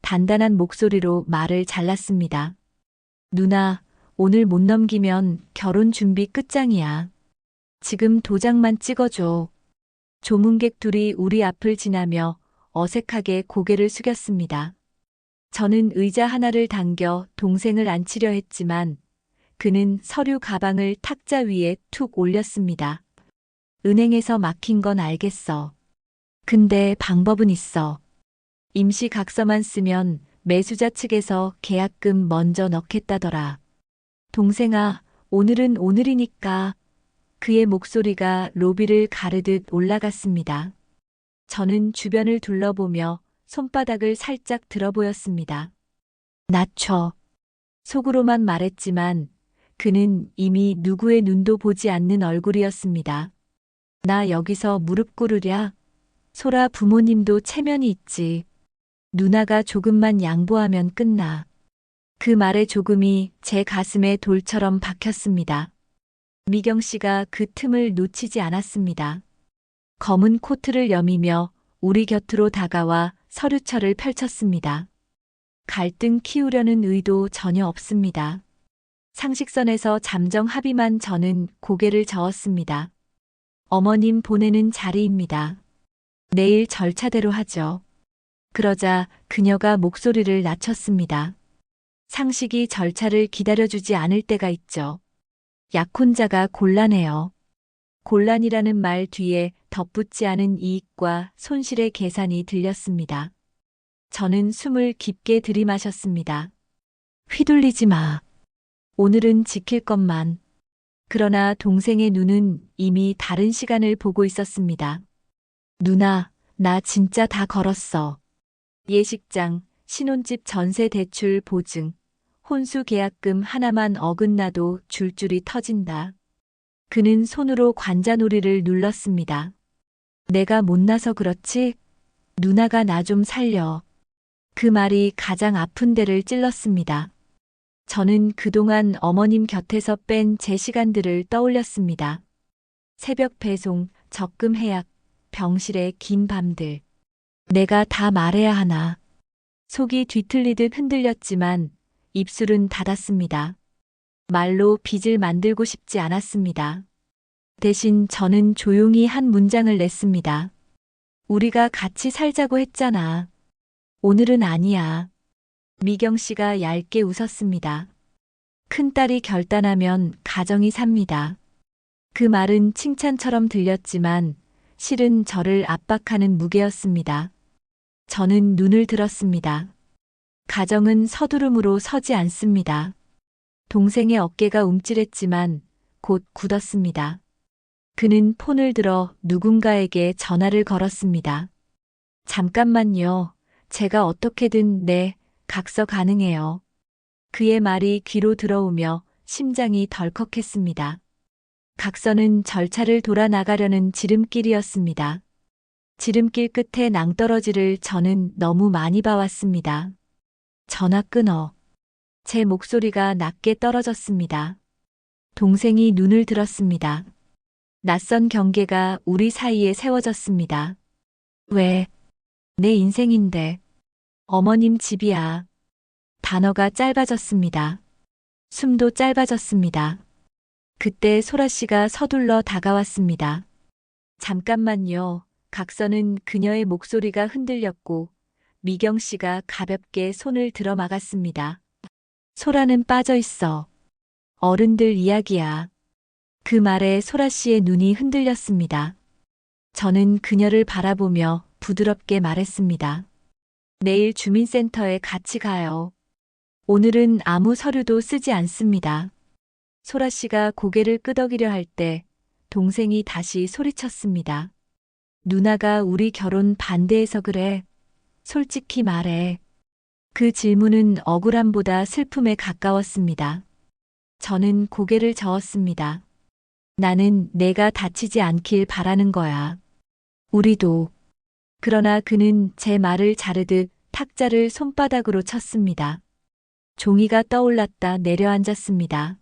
단단한 목소리로 말을 잘랐습니다. 누나, 오늘 못 넘기면 결혼 준비 끝장이야. 지금 도장만 찍어줘. 조문객 둘이 우리 앞을 지나며 어색하게 고개를 숙였습니다. 저는 의자 하나를 당겨 동생을 앉히려 했지만 그는 서류 가방을 탁자 위에 툭 올렸습니다. 은행에서 막힌 건 알겠어. 근데 방법은 있어. 임시 각서만 쓰면 매수자 측에서 계약금 먼저 넣겠다더라. 동생아, 오늘은 오늘이니까. 그의 목소리가 로비를 가르듯 올라갔습니다. 저는 주변을 둘러보며 손바닥을 살짝 들어 보였습니다. 낮춰. 속으로만 말했지만 그는 이미 누구의 눈도 보지 않는 얼굴이었습니다. 나 여기서 무릎 꿇으랴. 소라 부모님도 체면이 있지. 누나가 조금만 양보하면 끝나. 그 말의 조금이 제 가슴에 돌처럼 박혔습니다. 미경 씨가 그 틈을 놓치지 않았습니다. 검은 코트를 여미며 우리 곁으로 다가와 서류철을 펼쳤습니다. 갈등 키우려는 의도 전혀 없습니다. 상식선에서 잠정 합의만. 저는 고개를 저었습니다. 어머님 보내는 자리입니다. 내일 절차대로 하죠. 그러자 그녀가 목소리를 낮췄습니다. 상식이 절차를 기다려주지 않을 때가 있죠. 약혼자가 곤란해요. 곤란이라는 말 뒤에 덧붙지 않은 이익과 손실의 계산이 들렸습니다. 저는 숨을 깊게 들이마셨습니다. 휘둘리지 마. 오늘은 지킬 것만. 그러나 동생의 눈은 이미 다른 시간을 보고 있었습니다. 누나, 나 진짜 다 걸었어. 예식장, 신혼집 전세 대출 보증, 혼수 계약금 하나만 어긋나도 줄줄이 터진다. 그는 손으로 관자놀이를 눌렀습니다. 내가 못나서 그렇지? 누나가 나 좀 살려. 그 말이 가장 아픈 데를 찔렀습니다. 저는 그동안 어머님 곁에서 뺀 제 시간들을 떠올렸습니다. 새벽 배송, 적금 해약, 병실의 긴 밤들. 내가 다 말해야 하나. 속이 뒤틀리듯 흔들렸지만 입술은 닫았습니다. 말로 빚을 만들고 싶지 않았습니다. 대신 저는 조용히 한 문장을 냈습니다. 우리가 같이 살자고 했잖아. 오늘은 아니야. 미경 씨가 얇게 웃었습니다. 큰딸이 결단하면 가정이 삽니다. 그 말은 칭찬처럼 들렸지만 실은 저를 압박하는 무게였습니다. 저는 눈을 들었습니다. 가정은 서두름으로 서지 않습니다. 동생의 어깨가 움찔했지만 곧 굳었습니다. 그는 폰을 들어 누군가에게 전화를 걸었습니다. 잠깐만요. 제가 어떻게든 각서 가능해요. 그의 말이 귀로 들어오며 심장이 덜컥했습니다. 각서는 절차를 돌아 나가려는 지름길이었습니다. 지름길 끝에 낭떠러지를 저는 너무 많이 봐왔습니다. 전화 끊어. 제 목소리가 낮게 떨어졌습니다. 동생이 눈을 들었습니다. 낯선 경계가 우리 사이에 세워졌습니다. 왜? 내 인생인데. 어머님 집이야. 단어가 짧아졌습니다. 숨도 짧아졌습니다. 그때 소라 씨가 서둘러 다가왔습니다. 잠깐만요. 각서는 그녀의 목소리가 흔들렸고 미경 씨가 가볍게 손을 들어 막았습니다. 소라는 빠져 있어. 어른들 이야기야. 그 말에 소라 씨의 눈이 흔들렸습니다. 저는 그녀를 바라보며 부드럽게 말했습니다. 내일 주민센터에 같이 가요. 오늘은 아무 서류도 쓰지 않습니다. 소라 씨가 고개를 끄덕이려 할 때 동생이 다시 소리쳤습니다. 누나가 우리 결혼 반대해서 그래. 솔직히 말해. 그 질문은 억울함보다 슬픔에 가까웠습니다. 저는 고개를 저었습니다. 나는 내가 다치지 않길 바라는 거야. 우리도. 그러나 그는 제 말을 자르듯 탁자를 손바닥으로 쳤습니다. 종이가 떠올랐다 내려앉았습니다.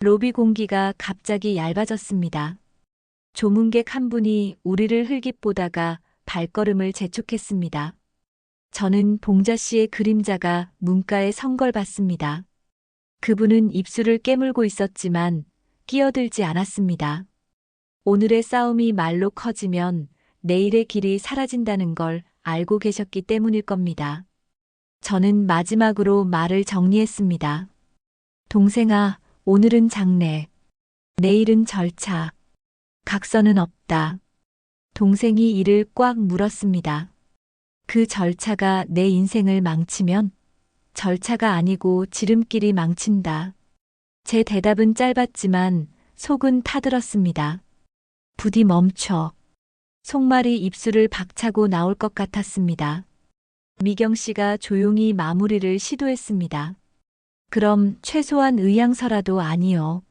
로비 공기가 갑자기 얇아졌습니다. 조문객 한 분이 우리를 흘깃보다가 발걸음을 재촉했습니다. 저는 봉자 씨의 그림자가 문가에 성걸봤습니다. 그분은 입술을 깨물고 있었지만 끼어들지 않았습니다. 오늘의 싸움이 말로 커지면 내일의 길이 사라진다는 걸 알고 계셨기 때문일 겁니다. 저는 마지막으로 말을 정리했습니다. 동생아, 오늘은 장례. 내일은 절차. 각서는 없다. 동생이 이를 꽉 물었습니다. 그 절차가 내 인생을 망치면 절차가 아니고 지름길이 망친다. 제 대답은 짧았지만 속은 타들었습니다. 부디 멈춰. 속말이 입술을 박차고 나올 것 같았습니다. 미경 씨가 조용히 마무리를 시도했습니다. 그럼 최소한 의향서라도 아니요.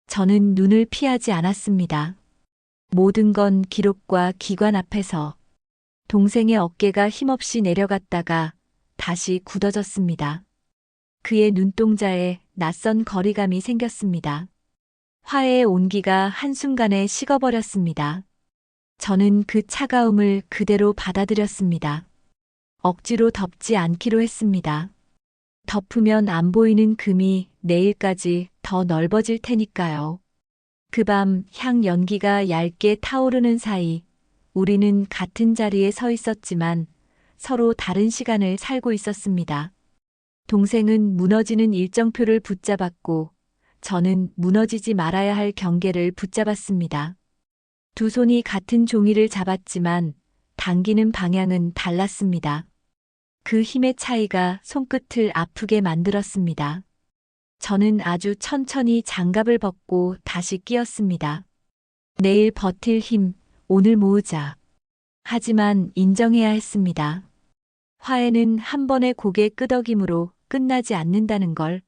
저는 눈을 피하지 않았습니다. 모든 건 기록과 기관 앞에서. 동생의 어깨가 힘없이 내려갔다가 다시 굳어졌습니다. 그의 눈동자에 낯선 거리감이 생겼습니다. 화해의 온기가 한순간에 식어버렸습니다. 저는 그 차가움을 그대로 받아들였습니다. 억지로 덮지 않기로 했습니다. 덮으면 안 보이는 금이 내일까지 더 넓어질 테니까요. 그 밤 향 연기가 얇게 타오르는 사이 우리는 같은 자리에 서 있었지만 서로 다른 시간을 살고 있었습니다. 동생은 무너지는 일정표를 붙잡았고 저는 무너지지 말아야 할 경계를 붙잡았습니다. 두 손이 같은 종이를 잡았지만 당기는 방향은 달랐습니다. 그 힘의 차이가 손끝을 아프게 만들었습니다. 저는 아주 천천히 장갑을 벗고 다시 끼었습니다. 내일 버틸 힘, 오늘 모으자. 하지만 인정해야 했습니다. 화해는 한 번의 고개 끄덕임으로 끝나지 않는다는 걸.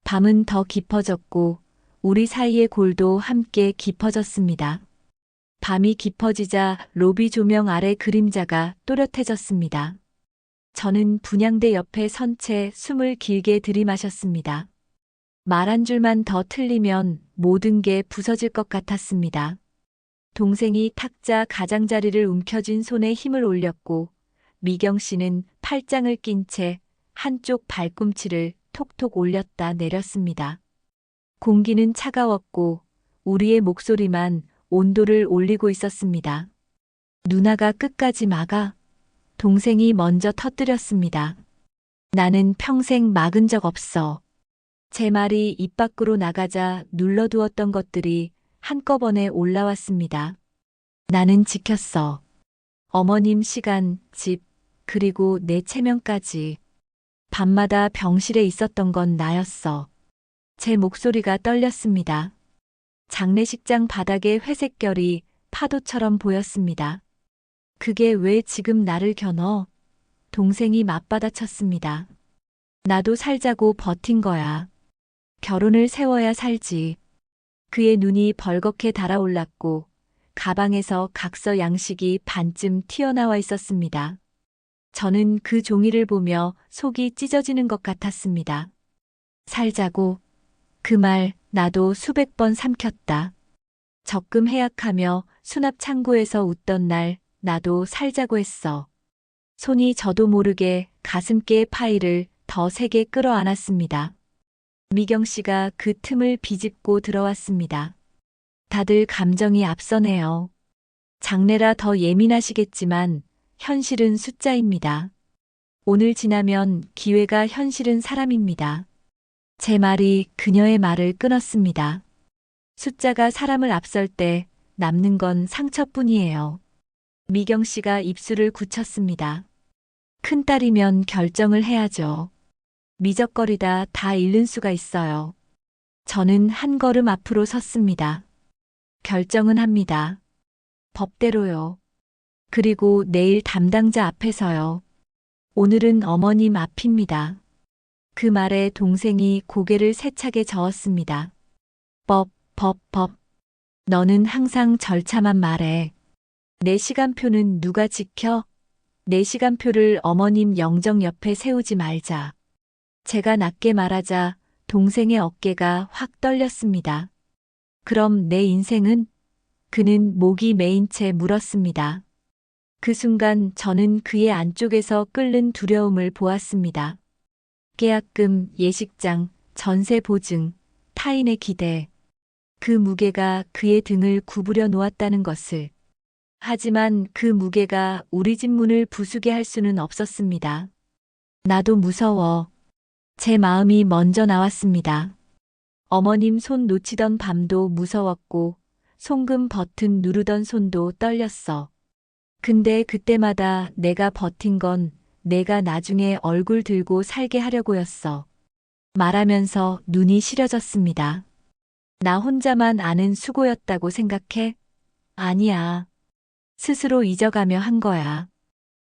밤은 더 깊어졌고 우리 사이의 골도 함께 깊어졌습니다. 밤이 깊어지자 로비 조명 아래 그림자가 또렷해졌습니다. 저는 분향대 옆에 선 채 숨을 길게 들이마셨습니다. 말 한 줄만 더 틀리면 모든 게 부서질 것 같았습니다. 동생이 탁자 가장자리를 움켜쥔 손에 힘을 올렸고 미경 씨는 팔짱을 낀 채 한쪽 발꿈치를 톡톡 올렸다 내렸습니다. 공기는 차가웠고 우리의 목소리만 온도를 올리고 있었습니다. 누나가 끝까지 막아. 동생이 먼저 터뜨렸습니다. 나는 평생 막은 적 없어. 제 말이 입 밖으로 나가자 눌러두었던 것들이 한꺼번에 올라왔습니다. 나는 지켰어. 어머님 시간, 집, 그리고 내 체면까지. 밤마다 병실에 있었던 건 나였어. 제 목소리가 떨렸습니다. 장례식장 바닥의 회색결이 파도처럼 보였습니다. 그게 왜 지금 나를 겨눠? 동생이 맞받아쳤습니다. 나도 살자고 버틴 거야. 결혼을 세워야 살지. 그의 눈이 벌겋게 달아올랐고 가방에서 각서 양식이 반쯤 튀어나와 있었습니다. 저는 그 종이를 보며 속이 찢어지는 것 같았습니다. 살자고. 그 말 나도 수백 번 삼켰다. 적금 해약하며 수납 창고에서 웃던 날 나도 살자고 했어. 손이 저도 모르게 가슴께의 파일을 더 세게 끌어안았습니다. 미경 씨가 그 틈을 비집고 들어왔습니다. 다들 감정이 앞서네요. 장래라 더 예민하시겠지만 현실은 숫자입니다. 오늘 지나면 기회가 현실은 사람입니다. 제 말이 그녀의 말을 끊었습니다. 숫자가 사람을 앞설 때 남는 건 상처뿐이에요. 미경 씨가 입술을 굳혔습니다. 큰딸이면 결정을 해야죠. 미적거리다 다 잃는 수가 있어요. 저는 한 걸음 앞으로 섰습니다. 결정은 합니다. 법대로요. 그리고 내일 담당자 앞에서요. 오늘은 어머님 앞입니다. 그 말에 동생이 고개를 세차게 저었습니다. 법. 너는 항상 절차만 말해. 내 시간표는 누가 지켜? 내 시간표를 어머님 영정 옆에 세우지 말자. 제가 낮게 말하자 동생의 어깨가 확 떨렸습니다. 그럼 내 인생은? 그는 목이 메인 채 물었습니다. 그 순간 저는 그의 안쪽에서 끓는 두려움을 보았습니다. 계약금, 예식장, 전세 보증, 타인의 기대. 그 무게가 그의 등을 구부려 놓았다는 것을. 하지만 그 무게가 우리 집 문을 부수게 할 수는 없었습니다. 나도 무서워. 제 마음이 먼저 나왔습니다. 어머님 손 놓치던 밤도 무서웠고 송금 버튼 누르던 손도 떨렸어. 근데 그때마다 내가 버틴 건 내가 나중에 얼굴 들고 살게 하려고였어. 말하면서 눈이 시려졌습니다. 나 혼자만 아는 수고였다고 생각해? 아니야. 스스로 잊어가며 한 거야.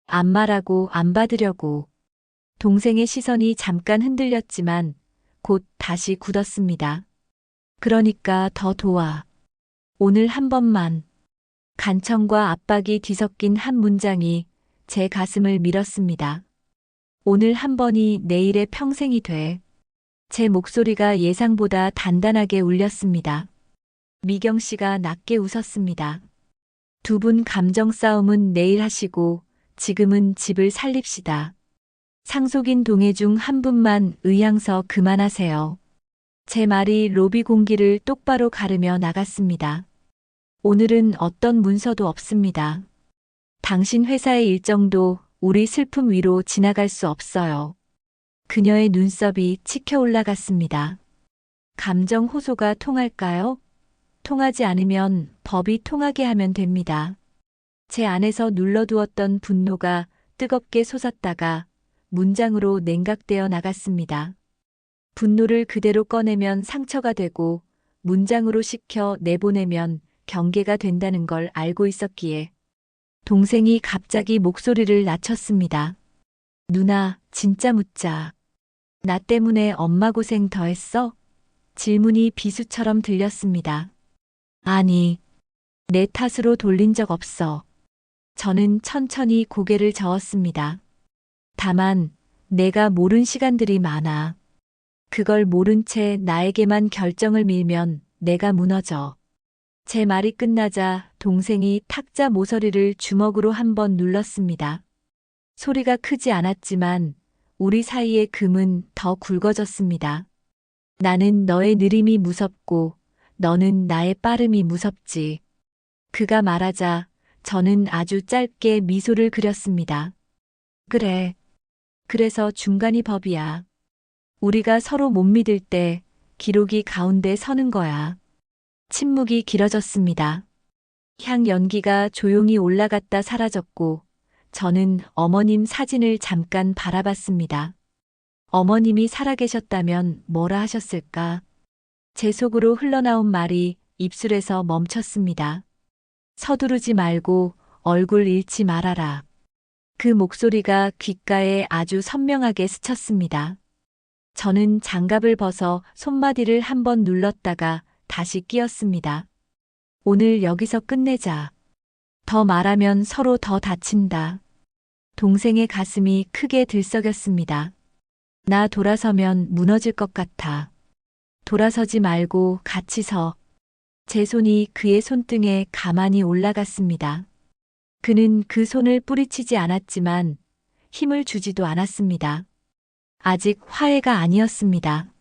안 말하고 안 받으려고. 동생의 시선이 잠깐 흔들렸지만 곧 다시 굳었습니다. 그러니까 더 도와. 오늘 한 번만. 간청과 압박이 뒤섞인 한 문장이 제 가슴을 밀었습니다. 오늘 한 번이 내일의 평생이 돼. 제 목소리가 예상보다 단단하게 울렸습니다. 미경 씨가 낮게 웃었습니다. 두 분 감정 싸움은 내일 하시고 지금은 집을 살립시다. 상속인 동해 중 한 분만 의향서 그만하세요. 제 말이 로비 공기를 똑바로 가르며 나갔습니다. 오늘은 어떤 문서도 없습니다. 당신 회사의 일정도 우리 슬픔 위로 지나갈 수 없어요. 그녀의 눈썹이 치켜 올라갔습니다. 감정 호소가 통할까요? 통하지 않으면 법이 통하게 하면 됩니다. 제 안에서 눌러두었던 분노가 뜨겁게 솟았다가 문장으로 냉각되어 나갔습니다. 분노를 그대로 꺼내면 상처가 되고 문장으로 식혀 내보내면 경계가 된다는 걸 알고 있었기에 동생이 갑자기 목소리를 낮췄습니다. 누나, 진짜 묻자. 나 때문에 엄마 고생 더 했어? 질문이 비수처럼 들렸습니다. 아니, 내 탓으로 돌린 적 없어. 저는 천천히 고개를 저었습니다. 다만 내가 모른 시간들이 많아. 그걸 모른 채 나에게만 결정을 밀면 내가 무너져. 제 말이 끝나자 동생이 탁자 모서리를 주먹으로 한번 눌렀습니다. 소리가 크지 않았지만 우리 사이의 금은 더 굵어졌습니다. 나는 너의 느림이 무섭고 너는 나의 빠름이 무섭지. 그가 말하자 저는 아주 짧게 미소를 그렸습니다. 그래. 그래서 중간이 법이야. 우리가 서로 못 믿을 때 기록이 가운데 서는 거야. 침묵이 길어졌습니다. 향 연기가 조용히 올라갔다 사라졌고 저는 어머님 사진을 잠깐 바라봤습니다. 어머님이 살아계셨다면 뭐라 하셨을까? 제 속으로 흘러나온 말이 입술에서 멈췄습니다. 서두르지 말고 얼굴 잃지 말아라. 그 목소리가 귓가에 아주 선명하게 스쳤습니다. 저는 장갑을 벗어 손마디를 한번 눌렀다가 다시 끼었습니다. 오늘 여기서 끝내자. 더 말하면 서로 더 다친다. 동생의 가슴이 크게 들썩였습니다. 나 돌아서면 무너질 것 같아. 돌아서지 말고 같이 서. 제 손이 그의 손등에 가만히 올라갔습니다. 그는 그 손을 뿌리치지 않았지만 힘을 주지도 않았습니다. 아직 화해가 아니었습니다.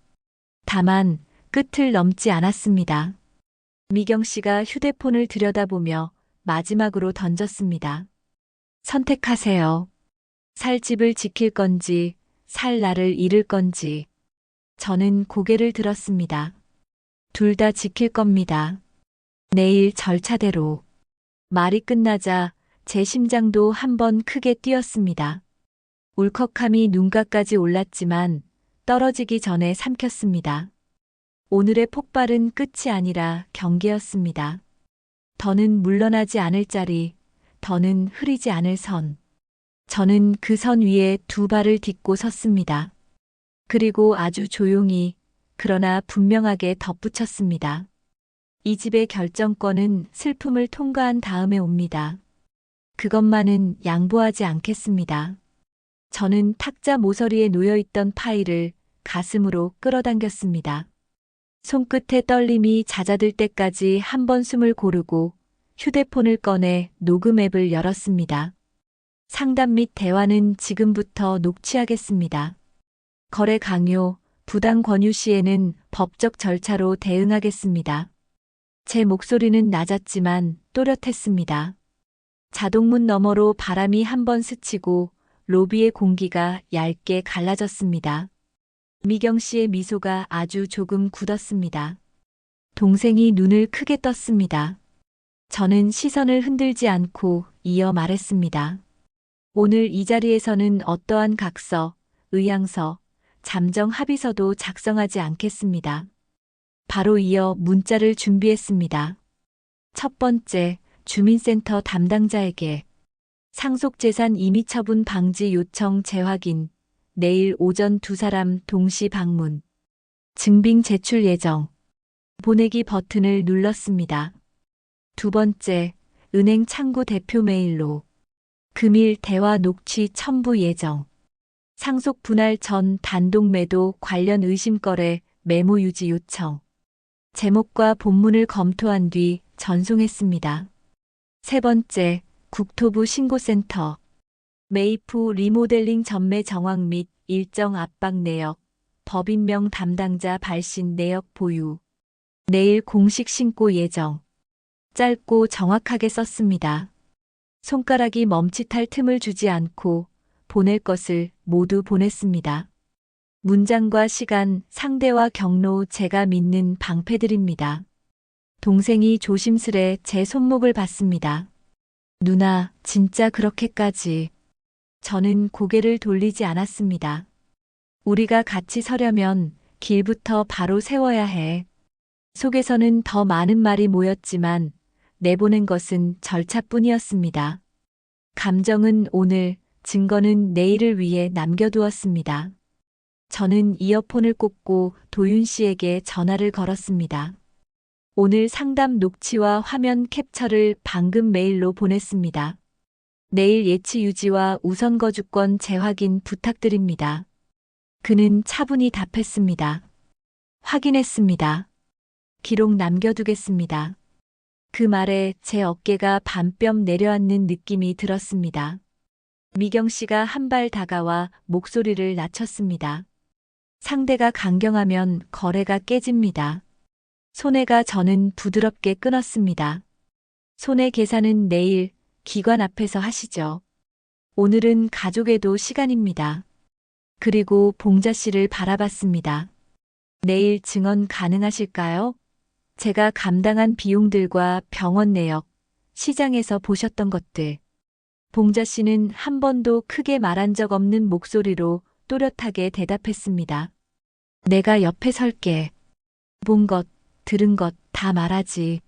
다만 끝을 넘지 않았습니다. 미경 씨가 휴대폰을 들여다보며 마지막으로 던졌습니다. 선택하세요. 살 집을 지킬 건지, 살 나를 잃을 건지. 저는 고개를 들었습니다. 둘 다 지킬 겁니다. 내일 절차대로. 말이 끝나자 제 심장도 한번 크게 뛰었습니다. 울컥함이 눈가까지 올랐지만 떨어지기 전에 삼켰습니다. 오늘의 폭발은 끝이 아니라 경계였습니다. 더는 물러나지 않을 자리, 더는 흐리지 않을 선. 저는 그 선 위에 두 발을 딛고 섰습니다. 그리고 아주 조용히, 그러나 분명하게 덧붙였습니다. 이 집의 결정권은 슬픔을 통과한 다음에 옵니다. 그것만은 양보하지 않겠습니다. 저는 탁자 모서리에 놓여있던 파일을 가슴으로 끌어당겼습니다. 손끝의 떨림이 잦아들 때까지 한 번 숨을 고르고 휴대폰을 꺼내 녹음 앱을 열었습니다. 상담 및 대화는 지금부터 녹취하겠습니다. 거래 강요, 부당 권유 시에는 법적 절차로 대응하겠습니다. 제 목소리는 낮았지만 또렷했습니다. 자동문 너머로 바람이 한 번 스치고 로비의 공기가 얇게 갈라졌습니다. 미경 씨의 미소가 아주 조금 굳었습니다. 동생이 눈을 크게 떴습니다. 저는 시선을 흔들지 않고 이어 말했습니다. 오늘 이 자리에서는 어떠한 각서, 의향서, 잠정 합의서도 작성하지 않겠습니다. 바로 이어 문자를 준비했습니다. 첫 번째, 주민센터 담당자에게 상속재산 임의처분 방지 요청 재확인, 내일 오전 두 사람 동시 방문, 증빙 제출 예정, 보내기 버튼을 눌렀습니다. 두 번째, 은행 창구 대표 메일로 금일 대화 녹취 첨부 예정, 상속 분할 전 단독 매도 관련 의심거래 메모 유지 요청, 제목과 본문을 검토한 뒤 전송했습니다. 세 번째, 국토부 신고센터, 매입 후 리모델링 전매 정황 및 일정 압박 내역, 법인명 담당자 발신 내역 보유, 내일 공식 신고 예정. 짧고 정확하게 썼습니다. 손가락이 멈칫할 틈을 주지 않고 보낼 것을 모두 보냈습니다. 문장과 시간, 상대와 경로 제가 믿는 방패들입니다. 동생이 조심스레 제 손목을 봤습니다. 누나, 진짜 그렇게까지. 저는 고개를 돌리지 않았습니다. 우리가 같이 서려면 길부터 바로 세워야 해. 속에서는 더 많은 말이 모였지만 내보낸 것은 절차뿐이었습니다. 감정은 오늘, 증거는 내일을 위해 남겨두었습니다. 저는 이어폰을 꽂고 도윤 씨에게 전화를 걸었습니다. 오늘 상담 녹취와 화면 캡처를 방금 메일로 보냈습니다. 내일 예치 유지와 우선 거주권 재확인 부탁드립니다. 그는 차분히 답했습니다. 확인했습니다. 기록 남겨두겠습니다. 그 말에 제 어깨가 반뼘 내려앉는 느낌이 들었습니다. 미경 씨가 한 발 다가와 목소리를 낮췄습니다. 상대가 강경하면 거래가 깨집니다. 손해가 저는 부드럽게 끊었습니다. 손해 계산은 내일 기관 앞에서 하시죠. 오늘은 가족에도 시간입니다. 그리고 봉자 씨를 바라봤습니다. 내일 증언 가능하실까요? 제가 감당한 비용들과 병원 내역, 시장에서 보셨던 것들. 봉자 씨는 한 번도 크게 말한 적 없는 목소리로 또렷하게 대답했습니다. 내가 옆에 설게. 본 것, 들은 것 다 말하지.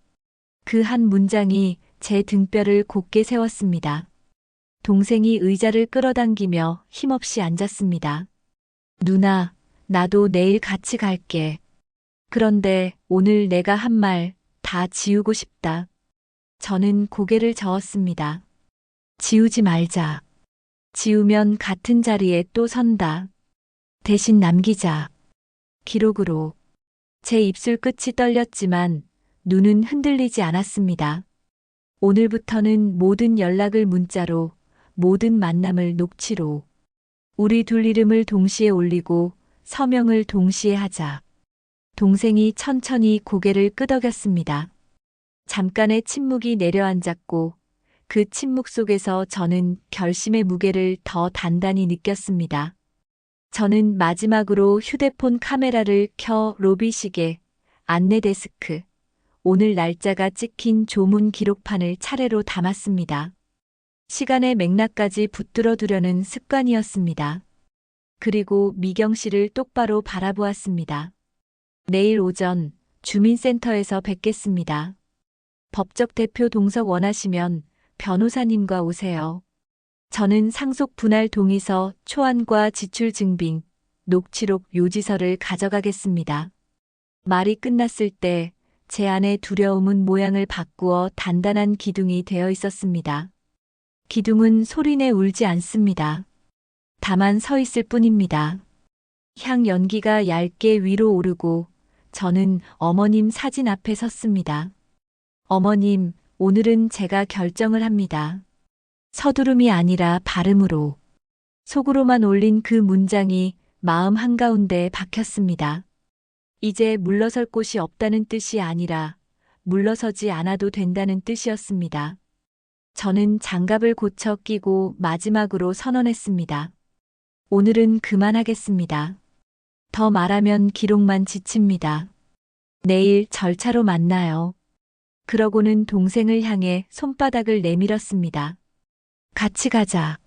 그 한 문장이 제 등뼈를 곧게 세웠습니다. 동생이 의자를 끌어당기며 힘없이 앉았습니다. 누나, 나도 내일 같이 갈게. 그런데 오늘 내가 한 말 다 지우고 싶다. 저는 고개를 저었습니다. 지우지 말자. 지우면 같은 자리에 또 선다. 대신 남기자. 기록으로. 제 입술 끝이 떨렸지만 눈은 흔들리지 않았습니다. 오늘부터는 모든 연락을 문자로, 모든 만남을 녹취로. 우리 둘 이름을 동시에 올리고 서명을 동시에 하자. 동생이 천천히 고개를 끄덕였습니다. 잠깐의 침묵이 내려앉았고 그 침묵 속에서 저는 결심의 무게를 더 단단히 느꼈습니다. 저는 마지막으로 휴대폰 카메라를 켜 로비 시계, 안내 데스크, 오늘 날짜가 찍힌 조문 기록판을 차례로 담았습니다. 시간의 맥락까지 붙들어 두려는 습관이었습니다. 그리고 미경 씨를 똑바로 바라보았습니다. 내일 오전 주민센터에서 뵙겠습니다. 법적 대표 동석 원하시면 변호사님과 오세요. 저는 상속 분할 동의서, 초안과 지출 증빙, 녹취록 요지서를 가져가겠습니다. 말이 끝났을 때 제 안의 두려움은 모양을 바꾸어 단단한 기둥이 되어 있었습니다. 기둥은 소리내 울지 않습니다. 다만 서 있을 뿐입니다. 향 연기가 얇게 위로 오르고 저는 어머님 사진 앞에 섰습니다. 어머님, 오늘은 제가 결정을 합니다. 서두름이 아니라 발음으로. 속으로만 올린 그 문장이 마음 한가운데 박혔습니다. 이제 물러설 곳이 없다는 뜻이 아니라 물러서지 않아도 된다는 뜻이었습니다. 저는 장갑을 고쳐 끼고 마지막으로 선언했습니다. 오늘은 그만하겠습니다. 더 말하면 기록만 지칩니다. 내일 절차로 만나요. 그러고는 동생을 향해 손바닥을 내밀었습니다. 같이 가자.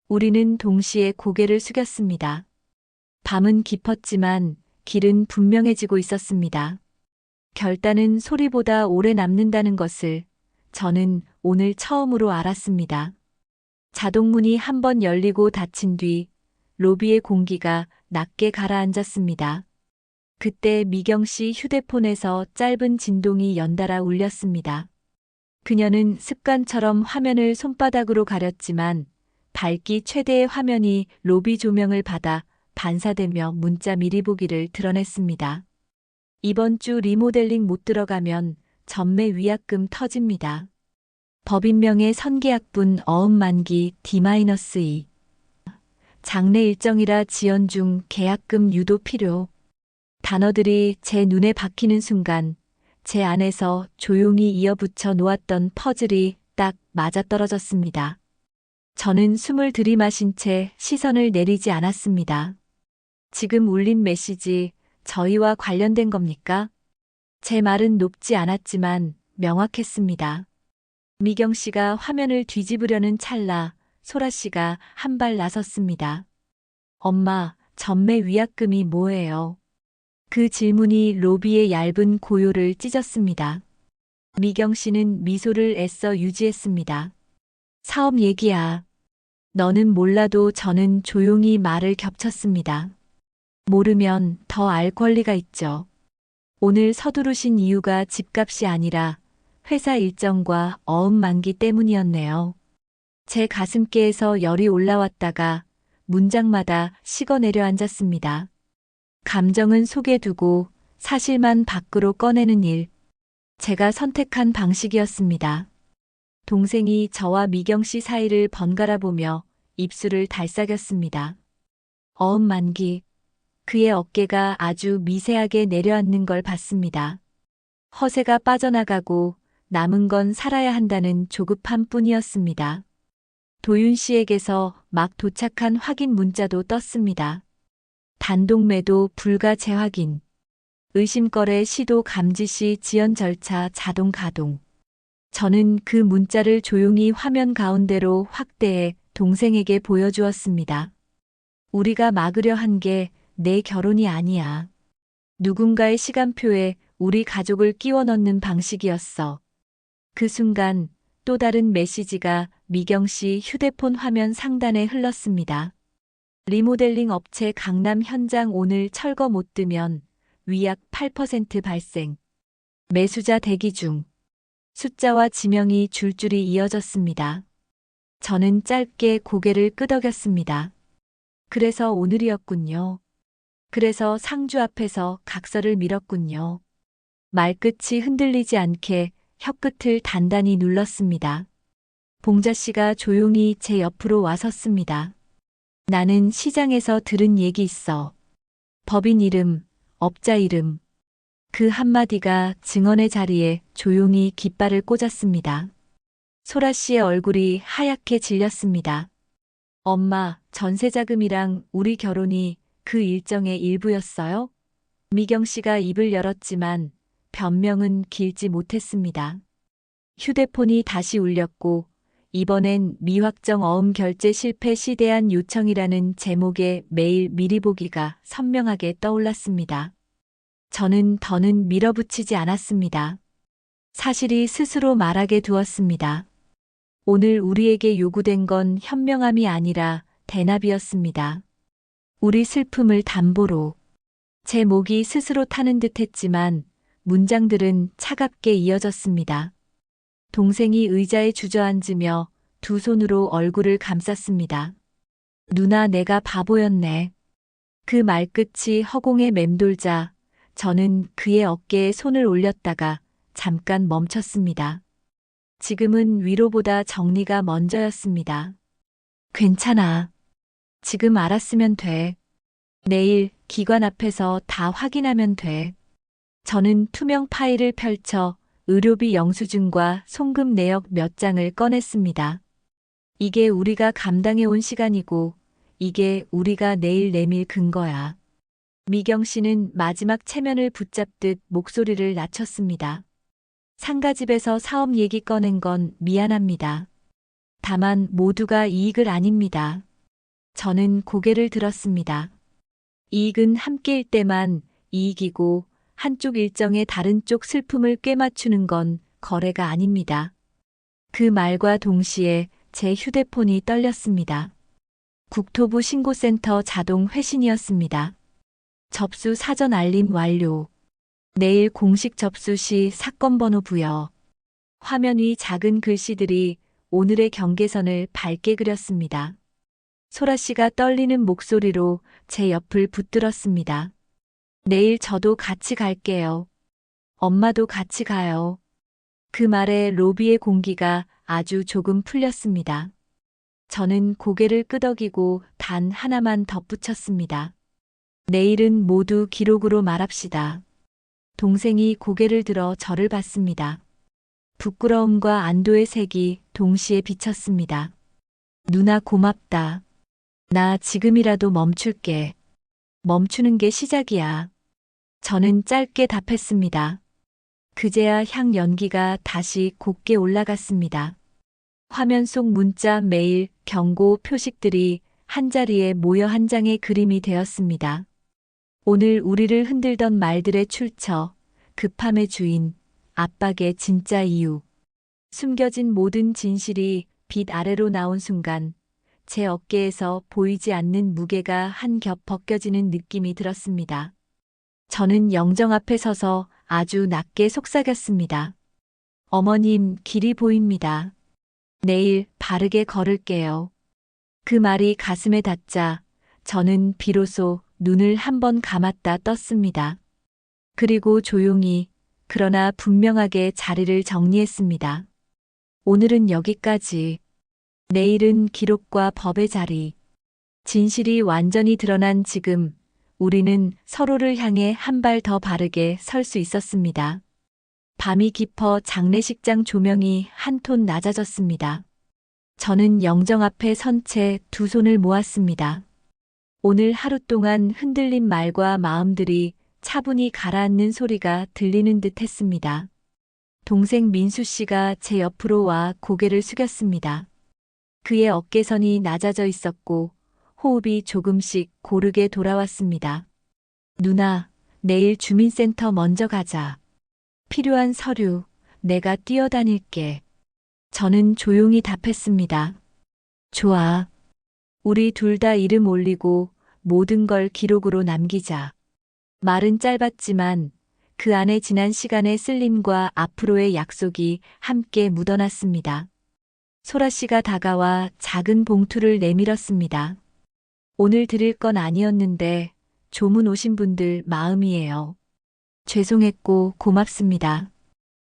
우리는 동시에 고개를 숙였습니다. 밤은 깊었지만 길은 분명해지고 있었습니다. 결단은 소리보다 오래 남는다는 것을 저는 오늘 처음으로 알았습니다. 자동문이 한 번 열리고 닫힌 뒤 로비의 공기가 낮게 가라앉았습니다. 그때 미경 씨 휴대폰에서 짧은 진동이 연달아 울렸습니다. 그녀는 습관처럼 화면을 손바닥으로 가렸지만 밝기 최대의 화면이 로비 조명을 받아 반사되며 문자 미리 보기를 드러냈습니다. 이번 주 리모델링 못 들어가면 전매 위약금 터집니다. 법인명의 선계약분 어음 만기 D-2. 장래 일정이라 지연 중 계약금 유도 필요. 단어들이 제 눈에 박히는 순간 제 안에서 조용히 이어붙여 놓았던 퍼즐이 딱 맞아떨어졌습니다. 저는 숨을 들이마신 채 시선을 내리지 않았습니다. 지금 울린 메시지 저희와 관련된 겁니까? 제 말은 높지 않았지만 명확했습니다. 미경 씨가 화면을 뒤집으려는 찰나 소라 씨가 한 발 나섰습니다. 엄마, 전매 위약금이 뭐예요? 그 질문이 로비의 얇은 고요를 찢었습니다. 미경 씨는 미소를 애써 유지했습니다. 사업 얘기야. 너는 몰라도 저는 조용히 말을 겹쳤습니다. 모르면 더 알 권리가 있죠. 오늘 서두르신 이유가 집값이 아니라 회사 일정과 어음 만기 때문이었네요. 제 가슴께에서 열이 올라왔다가 문장마다 식어 내려앉았습니다. 감정은 속에 두고 사실만 밖으로 꺼내는 일. 제가 선택한 방식이었습니다. 동생이 저와 미경 씨 사이를 번갈아 보며 입술을 달싹였습니다. 어음 만기. 그의 어깨가 아주 미세하게 내려앉는 걸 봤습니다. 허세가 빠져나가고 남은 건 살아야 한다는 조급함 뿐이었습니다. 도윤 씨에게서 막 도착한 확인 문자도 떴습니다. 단독 매도 불가 재확인. 의심거래 시도 감지 시 지연 절차 자동 가동. 저는 그 문자를 조용히 화면 가운데로 확대해 동생에게 보여주었습니다. 우리가 막으려 한 게 내 결혼이 아니야. 누군가의 시간표에 우리 가족을 끼워 넣는 방식이었어. 그 순간 또 다른 메시지가 미경 씨 휴대폰 화면 상단에 흘렀습니다. 리모델링 업체 강남 현장 오늘 철거 못 뜨면 위약 8% 발생. 매수자 대기 중. 숫자와 지명이 줄줄이 이어졌습니다. 저는 짧게 고개를 끄덕였습니다. 그래서 오늘이었군요. 그래서 상주 앞에서 각서를 밀었군요. 말끝이 흔들리지 않게 혀끝을 단단히 눌렀습니다. 봉자 씨가 조용히 제 옆으로 와섰습니다. 나는 시장에서 들은 얘기 있어. 법인 이름, 업자 이름. 그 한마디가 증언의 자리에 조용히 깃발을 꽂았습니다. 소라 씨의 얼굴이 하얗게 질렸습니다. 엄마, 전세자금이랑 우리 결혼이 그 일정의 일부였어요? 미경 씨가 입을 열었지만 변명은 길지 못했습니다. 휴대폰이 다시 울렸고 이번엔 미확정 어음 결제 실패 시대한 요청이라는 제목의 메일 미리 보기가 선명하게 떠올랐습니다. 저는 더는 밀어붙이지 않았습니다. 사실이 스스로 말하게 두었습니다. 오늘 우리에게 요구된 건 현명함이 아니라 대납이었습니다. 우리 슬픔을 담보로. 제 목이 스스로 타는 듯 했지만 문장들은 차갑게 이어졌습니다. 동생이 의자에 주저앉으며 두 손으로 얼굴을 감쌌습니다. 누나, 내가 바보였네. 그 말끝이 허공에 맴돌자 저는 그의 어깨에 손을 올렸다가 잠깐 멈췄습니다. 지금은 위로보다 정리가 먼저였습니다. 괜찮아. 지금 알았으면 돼. 내일 기관 앞에서 다 확인하면 돼. 저는 투명 파일을 펼쳐 의료비 영수증과 송금 내역 몇 장을 꺼냈습니다. 이게 우리가 감당해온 시간이고 이게 우리가 내일 내밀 근거야. 미경 씨는 마지막 체면을 붙잡듯 목소리를 낮췄습니다. 상가집에서 사업 얘기 꺼낸 건 미안합니다. 다만 모두가 이익을 아닙니다. 저는 고개를 들었습니다. 이익은 함께일 때만 이익이고 한쪽 일정에 다른 쪽 슬픔을 꿰맞추는 건 거래가 아닙니다. 그 말과 동시에 제 휴대폰이 떨렸습니다. 국토부 신고센터 자동 회신이었습니다. 접수 사전 알림 완료. 내일 공식 접수 시 사건 번호 부여. 화면 위 작은 글씨들이 오늘의 경계선을 밝게 그렸습니다. 소라 씨가 떨리는 목소리로 제 옆을 붙들었습니다. 내일 저도 같이 갈게요. 엄마도 같이 가요. 그 말에 로비의 공기가 아주 조금 풀렸습니다. 저는 고개를 끄덕이고 단 하나만 덧붙였습니다. 내일은 모두 기록으로 말합시다. 동생이 고개를 들어 저를 봤습니다. 부끄러움과 안도의 색이 동시에 비쳤습니다. 누나, 고맙다. 나 지금이라도 멈출게. 멈추는 게 시작이야. 저는 짧게 답했습니다. 그제야 향 연기가 다시 곱게 올라갔습니다. 화면 속 문자, 메일, 경고, 표식들이 한자리에 모여 한 장의 그림이 되었습니다. 오늘 우리를 흔들던 말들의 출처, 급함의 주인, 압박의 진짜 이유. 숨겨진 모든 진실이 빛 아래로 나온 순간 제 어깨에서 보이지 않는 무게가 한 겹 벗겨지는 느낌이 들었습니다. 저는 영정 앞에 서서 아주 낮게 속삭였습니다. 어머님, 길이 보입니다. 내일 바르게 걸을게요. 그 말이 가슴에 닿자 저는 비로소 눈을 한번 감았다 떴습니다. 그리고 조용히, 그러나 분명하게 자리를 정리했습니다. 오늘은 여기까지. 내일은 기록과 법의 자리. 진실이 완전히 드러난 지금 우리는 서로를 향해 한 발 더 바르게 설 수 있었습니다. 밤이 깊어 장례식장 조명이 한 톤 낮아졌습니다. 저는 영정 앞에 선 채 두 손을 모았습니다. 오늘 하루 동안 흔들린 말과 마음들이 차분히 가라앉는 소리가 들리는 듯 했습니다. 동생 민수 씨가 제 옆으로 와 고개를 숙였습니다. 그의 어깨선이 낮아져 있었고 호흡이 조금씩 고르게 돌아왔습니다. 누나, 내일 주민센터 먼저 가자. 필요한 서류, 내가 뛰어다닐게. 저는 조용히 답했습니다. 좋아. 우리 둘 다 이름 올리고 모든 걸 기록으로 남기자. 말은 짧았지만 그 안에 지난 시간의 쓸림과 앞으로의 약속이 함께 묻어났습니다. 소라 씨가 다가와 작은 봉투를 내밀었습니다. 오늘 드릴 건 아니었는데 조문 오신 분들 마음이에요. 죄송했고 고맙습니다.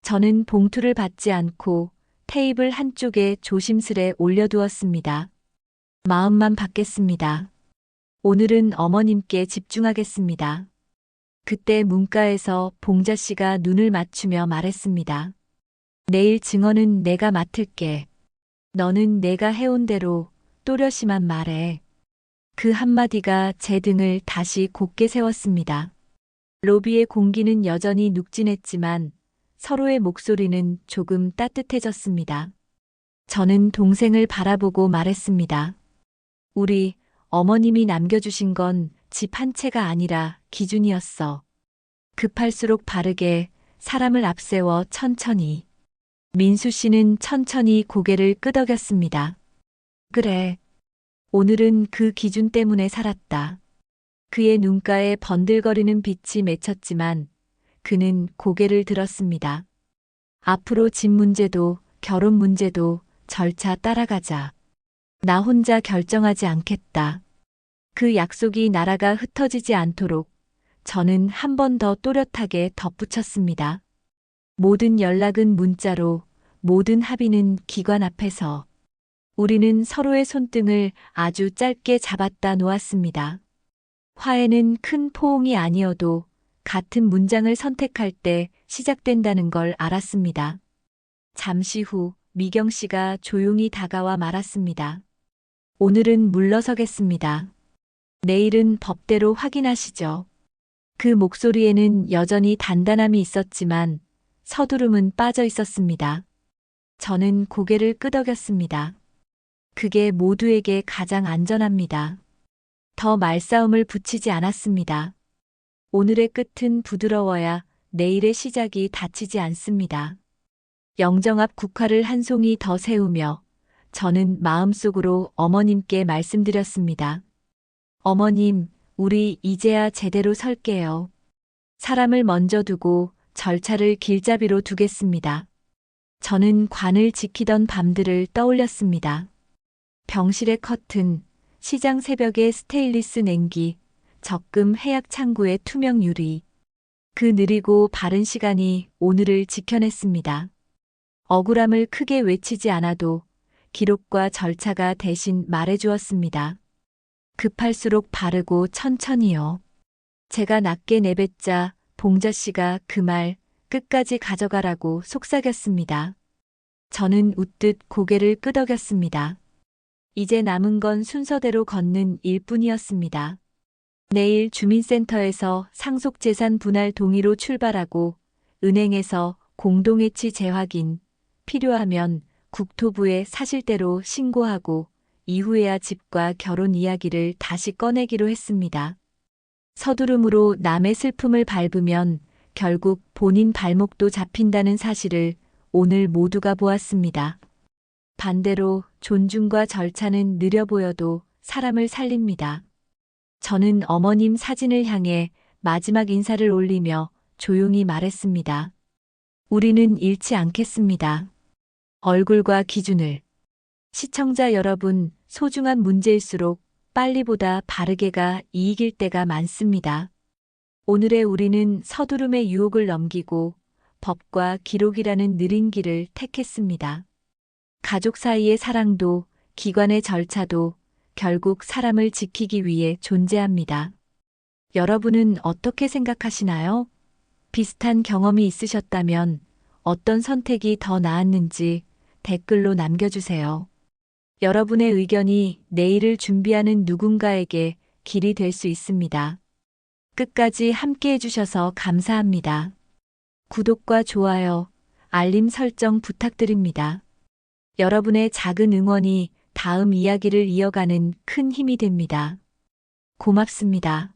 저는 봉투를 받지 않고 테이블 한쪽에 조심스레 올려두었습니다. 마음만 받겠습니다. 오늘은 어머님께 집중하겠습니다. 그때 문가에서 봉자 씨가 눈을 맞추며 말했습니다. 내일 증언은 내가 맡을게. 너는 내가 해온 대로 또렷이만 말해. 그 한마디가 제 등을 다시 곧게 세웠습니다. 로비의 공기는 여전히 눅진했지만 서로의 목소리는 조금 따뜻해졌습니다. 저는 동생을 바라보고 말했습니다. 우리 어머님이 남겨주신 건 집 한 채가 아니라 기준이었어. 급할수록 바르게, 사람을 앞세워 천천히. 민수 씨는 천천히 고개를 끄덕였습니다. 그래. 오늘은 그 기준 때문에 살았다. 그의 눈가에 번들거리는 빛이 맺혔지만 그는 고개를 들었습니다. 앞으로 집 문제도 결혼 문제도 절차 따라가자. 나 혼자 결정하지 않겠다. 그 약속이 나라가 흩어지지 않도록 저는 한 번 더 또렷하게 덧붙였습니다. 모든 연락은 문자로, 모든 합의는 기관 앞에서. 우리는 서로의 손등을 아주 짧게 잡았다 놓았습니다. 화해는 큰 포옹이 아니어도 같은 문장을 선택할 때 시작된다는 걸 알았습니다. 잠시 후 미경 씨가 조용히 다가와 말았습니다. 오늘은 물러서겠습니다. 내일은 법대로 확인하시죠. 그 목소리에는 여전히 단단함이 있었지만 서두름은 빠져 있었습니다. 저는 고개를 끄덕였습니다. 그게 모두에게 가장 안전합니다. 더 말싸움을 붙이지 않았습니다. 오늘의 끝은 부드러워야 내일의 시작이 다치지 않습니다. 영정 앞 국화를 한 송이 더 세우며 저는 마음속으로 어머님께 말씀드렸습니다. 어머님, 우리 이제야 제대로 설게요. 사람을 먼저 두고 절차를 길잡이로 두겠습니다. 저는 관을 지키던 밤들을 떠올렸습니다. 병실의 커튼, 시장 새벽의 스테인리스 냉기, 적금 해약 창구의 투명 유리. 그 느리고 바른 시간이 오늘을 지켜냈습니다. 억울함을 크게 외치지 않아도 기록과 절차가 대신 말해주었습니다. 급할수록 바르고 천천히요. 제가 낮게 내뱉자 봉자 씨가 그 말 끝까지 가져가라고 속삭였습니다. 저는 웃듯 고개를 끄덕였습니다. 이제 남은 건 순서대로 걷는 일뿐이었습니다. 내일 주민센터에서 상속재산 분할 동의로 출발하고 은행에서 공동해치 재확인, 필요하면 국토부에 사실대로 신고하고 이후에야 집과 결혼 이야기를 다시 꺼내기로 했습니다. 서두름으로 남의 슬픔을 밟으면 결국 본인 발목도 잡힌다는 사실을 오늘 모두가 보았습니다. 반대로 존중과 절차는 느려 보여도 사람을 살립니다. 저는 어머님 사진을 향해 마지막 인사를 올리며 조용히 말했습니다. 우리는 잃지 않겠습니다. 얼굴과 기준을. 시청자 여러분, 소중한 문제일수록 빨리보다 바르게가 이익일 때가 많습니다. 오늘의 우리는 서두름의 유혹을 넘기고 법과 기록이라는 느린 길을 택했습니다. 가족 사이의 사랑도 기관의 절차도 결국 사람을 지키기 위해 존재합니다. 여러분은 어떻게 생각하시나요? 비슷한 경험이 있으셨다면 어떤 선택이 더 나았는지 댓글로 남겨주세요. 여러분의 의견이 내일을 준비하는 누군가에게 길이 될 수 있습니다. 끝까지 함께 해주셔서 감사합니다. 구독과 좋아요, 알림 설정 부탁드립니다. 여러분의 작은 응원이 다음 이야기를 이어가는 큰 힘이 됩니다. 고맙습니다.